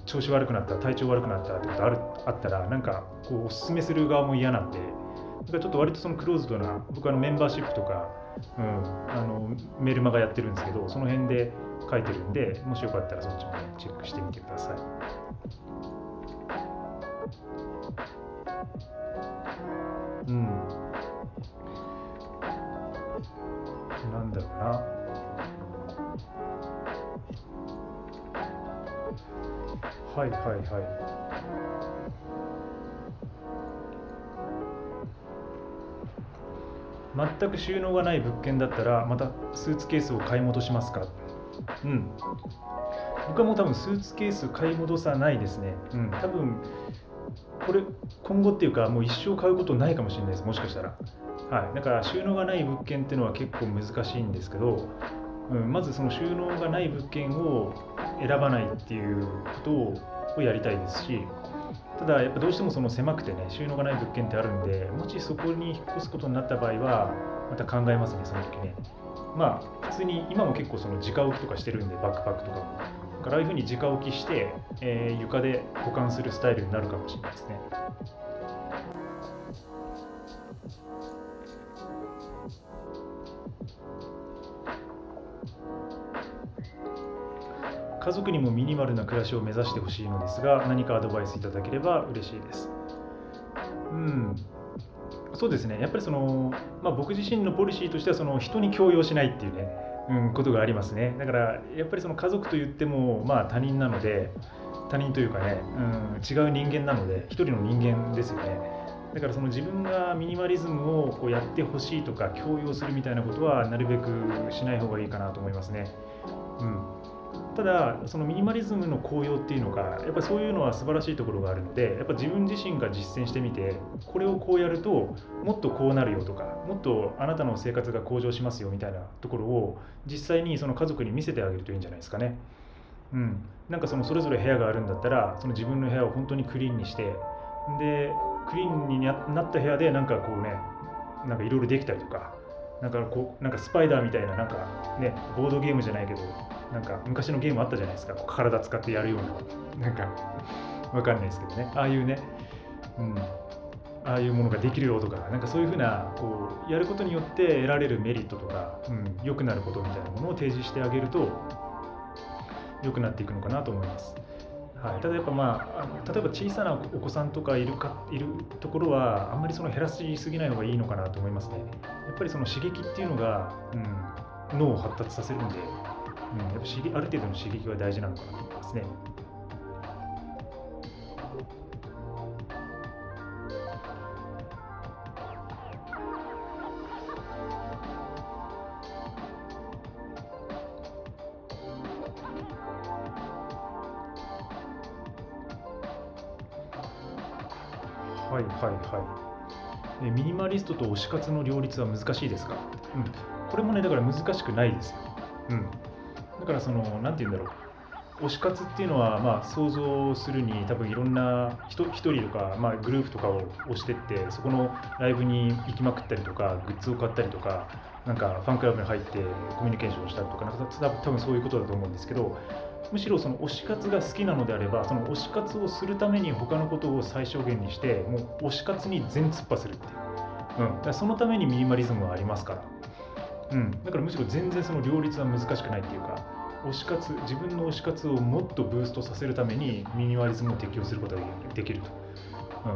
調子悪くなった、体調悪くなったってことあったら、なんかこうおすすめする側も嫌なんで、だからちょっと割とそのクローズドな、僕メンバーシップとか、メルマガやってるんですけど、その辺で書いてるんで、もしよかったらそっちもねチェックしてみてください。なんだろうな。はいはいはい。全く収納がない物件だったらまたスーツケースを買い戻しますか？僕はもう多分スーツケース買い戻さないですね。多分これ今後っていうかもう一生買うことないかもしれないです、もしかしたら。はい、だから収納がない物件っていうのは結構難しいんですけど、まずその収納がない物件を選ばないっていうことをやりたいですし、ただやっぱどうしてもその狭くてね収納がない物件ってあるんで、もしそこに引っ越すことになった場合はまた考えますね、その時ね。まあ普通に今も結構その直置きとかしてるんで、バックパックとかもだからああいう風に直置きして、床で保管するスタイルになるかもしれないですね。家族にもミニマルな暮らしを目指してほしいのですが、何かアドバイスいただければ嬉しいです。そうですね、やっぱり僕自身のポリシーとしては人に強要しないっていうね、ことがありますね。だからやっぱりその家族といっても他人なので、他人というかね、違う人間なので、一人の人間ですよね。だから自分がミニマリズムをこうやってほしいとか強要するみたいなことはなるべくしない方がいいかなと思いますね。ただそのミニマリズムの効用っていうのがやっぱりそういうのは素晴らしいところがあるので、やっぱ自分自身が実践してみて、これをこうやるともっとこうなるよとか、もっとあなたの生活が向上しますよみたいなところを実際にその家族に見せてあげるといいんじゃないですかね。なんかそれぞれ部屋があるんだったら、その自分の部屋を本当にクリーンにして、でクリーンになった部屋でなんかこうね、なんかいろいろできたりとか、なんかスパイダーみたいな、なんかね、ボードゲームじゃないけど、なんか昔のゲームあったじゃないですか、体使ってやるような、なんかわかんないですけどね、ああいうね、ああいうものができるよとか、なんかそういうふうなこうやることによって得られるメリットとか、良くなることみたいなものを提示してあげると良くなっていくのかなと思います。はい、ただやっぱ例えば小さなお子さんとかいるところはあんまり減らしすぎない方がいいのかなと思いますね。やっぱり刺激っていうのが、脳を発達させるんで、やっぱある程度の刺激は大事なのかなと思いますね。はいはいはい。ミニマリストと推し活の両立は難しいですか？これもね、だから難しくないですよ。だからなんて言うんだろう。推し活っていうのは、想像するに多分いろんな一人とか、グループとかを推してって、そこのライブに行きまくったりとか、グッズを買ったりとか、なんかファンクラブに入ってコミュニケーションをしたりとか、多分そういうことだと思うんですけど、むしろ推し活が好きなのであれば、その推し活をするために他のことを最小限にして、もう推し活に全突破するっていう。だからそのためにミニマリズムはありますから。だからむしろ全然その両立は難しくないっていうか、推し活、自分の推し活をもっとブーストさせるためにミニマリズムを適用することができると、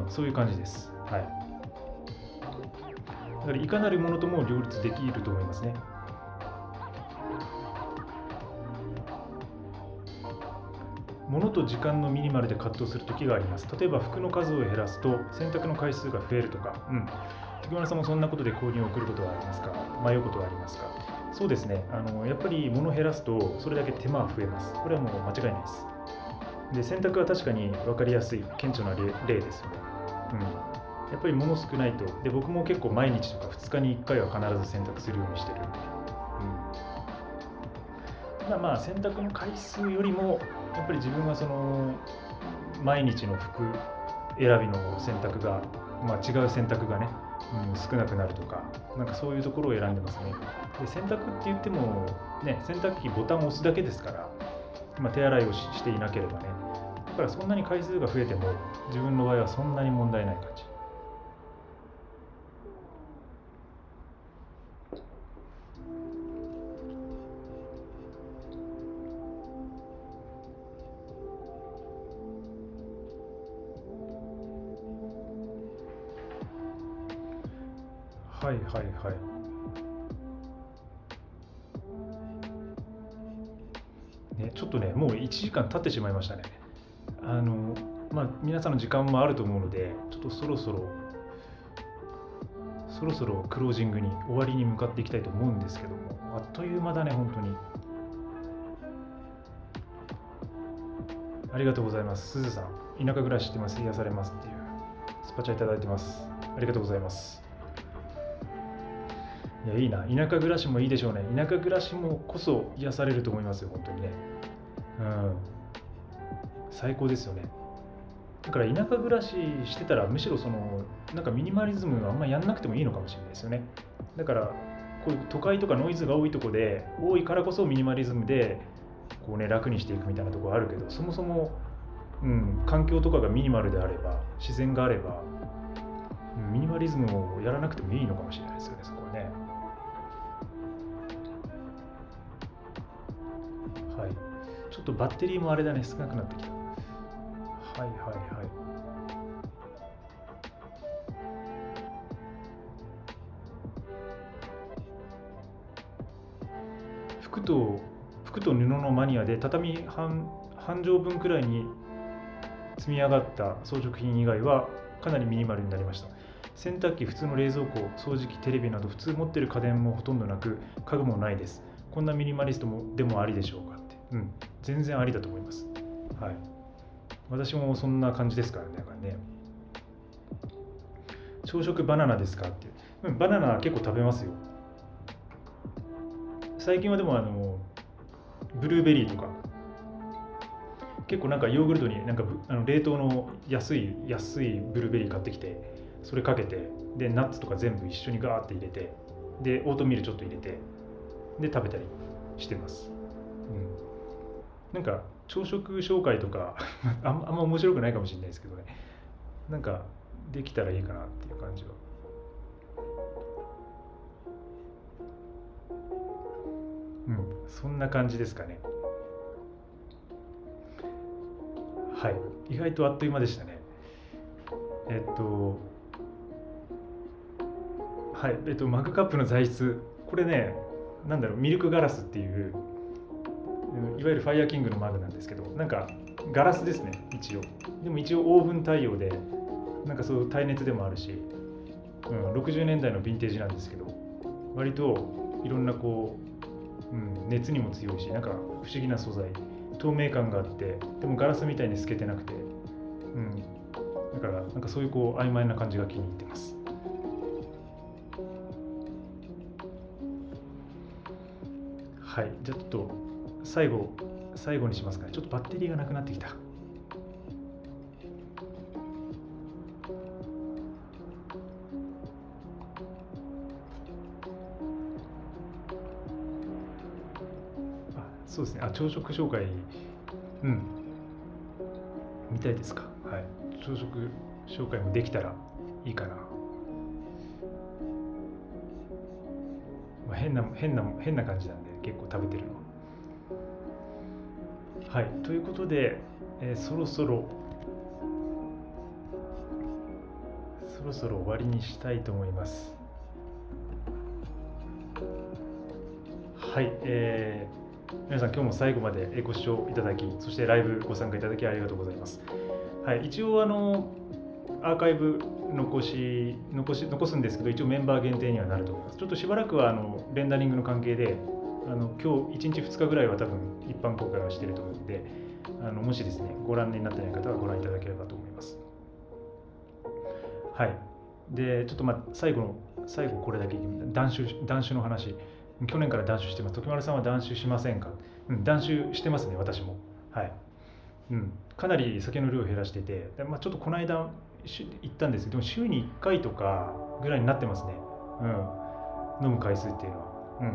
そういう感じです。はい。だからいかなるものとも両立できると思いますね。物と時間のミニマルで葛藤する時があります。例えば服の数を減らすと洗濯の回数が増えるとか、木村さんもそんなことで購入を送ることはありますか？迷うことはありますか？そうですね。やっぱり物を減らすとそれだけ手間は増えます。これはもう間違いないです。で、洗濯は確かに分かりやすい顕著な例ですよね。やっぱり物少ないと。で、僕も結構毎日とか2日に1回は必ず洗濯するようにしてるんで。ただまあ洗濯の回数よりもやっぱり自分はその毎日の服選びの選択が、違う選択がね、少なくなるとか、なんかそういうところを選んでますね。で、洗濯って言ってもね、洗濯機ボタンを押すだけですから、手洗いをしていなければね、だからそんなに回数が増えても自分の場合はそんなに問題ない感じ。はいはいはい。ね、ちょっとね、もう1時間経ってしまいましたね。皆さんの時間もあると思うので、ちょっとそろそろクロージングに終わりに向かっていきたいと思うんですけども、あっという間だね、本当に。ありがとうございます。すずさん、田舎暮らししてます、癒されますっていうスパチャいただいてます。ありがとうございます。いや、いいな。田舎暮らしもいいでしょうね。田舎暮らしもこそ癒されると思いますよ、本当にね。最高ですよね。だから田舎暮らししてたらむしろなんかミニマリズムあんまやんなくてもいいのかもしれないですよね。だからこういう都会とかノイズが多いとこで多いからこそミニマリズムでこうね楽にしていくみたいなところあるけど、そもそも、環境とかがミニマルであれば自然があれば、ミニマリズムをやらなくてもいいのかもしれないですよね、そこはね。はい。ちょっとバッテリーもあれだね、少なくなってきた。はいはいはい。服と布のマニアで畳半畳分くらいに積み上がった装飾品以外はかなりミニマルになりました。洗濯機、普通の冷蔵庫、掃除機、テレビなど普通持ってる家電もほとんどなく、家具もないです。こんなミニマリストでもありでしょうかって。全然ありだと思います。はい。私もそんな感じですからね。だからね、朝食バナナですかっていう。バナナ結構食べますよ。最近はでもブルーベリーとか、結構なんかヨーグルトになんか冷凍の安いブルーベリー買ってきて、それかけて、でナッツとか全部一緒にガーって入れて、でオートミールちょっと入れて、で食べたりしてます。なんか朝食紹介とかあんま面白くないかもしれないですけどね、なんかできたらいいかなっていう感じは。そんな感じですかね。はい。意外とあっという間でしたね。えっと、はい。マグカップの材質。これね、なんだろう、ミルクガラスっていう、いわゆるファイヤーキングのマグなんですけど、なんかガラスですね、一応。でも一応オーブン対応で、なんかそういう耐熱でもあるし、60年代のヴィンテージなんですけど、割といろんな熱にも強いし、なんか不思議な素材、透明感があって、でもガラスみたいに透けてなくて、だからなんかそういう曖昧な感じが気に入ってます。はい、じゃあちょっと最後にしますかね。ちょっとバッテリーがなくなってきた。そうですね。朝食紹介、みたいですか。はい。朝食紹介もできたらいいかな。変な感じなんで、結構食べてるのは。はい、ということで、そろそろ終わりにしたいと思います。はい、皆さん今日も最後までご視聴いただき、そしてライブご参加いただきありがとうございます。はい、一応アーカイブ残すんですけど、一応メンバー限定にはなると思います。ちょっとしばらくはレンダリングの関係で、今日1日2日ぐらいは多分一般公開はしていると思うので、もしですね、ご覧になってない方はご覧いただければと思います。はい。で、ちょっと最後これだけ断酒の話。去年から断酒してます。時丸さんは断酒しませんか？断酒してますね、私も。はい。かなり酒の量を減らしてて、ちょっとこの間行ったんですけど、週に1回とかぐらいになってますね。飲む回数っていうのは。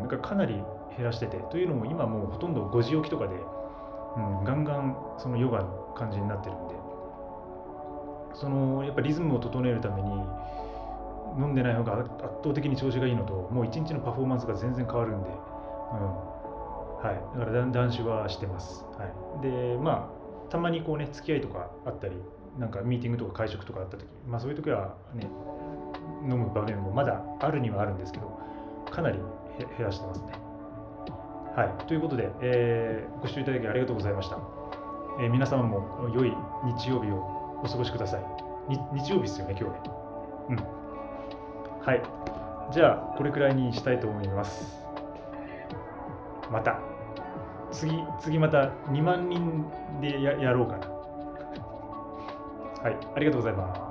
だからかなり減らしてて、というのも今もうほとんど5時起きとかで、ガンガンそのヨガの感じになってるんで、やっぱリズムを整えるために飲んでない方が圧倒的に調子がいいのと、もう一日のパフォーマンスが全然変わるんで、はい、だから断酒はしてます。はい、でたまにこうね、付き合いとかあったり、なんかミーティングとか会食とかあった時、そういう時はね、飲む場面もまだあるにはあるんですけど、かなり減らしてますね。はい、ということで、ご視聴いただきありがとうございました。皆様も良い日曜日をお過ごしください。日曜日ですよね、今日ね。はい。じゃあ、これくらいにしたいと思います。また。次また2万人でやろうかな。はい。ありがとうございます。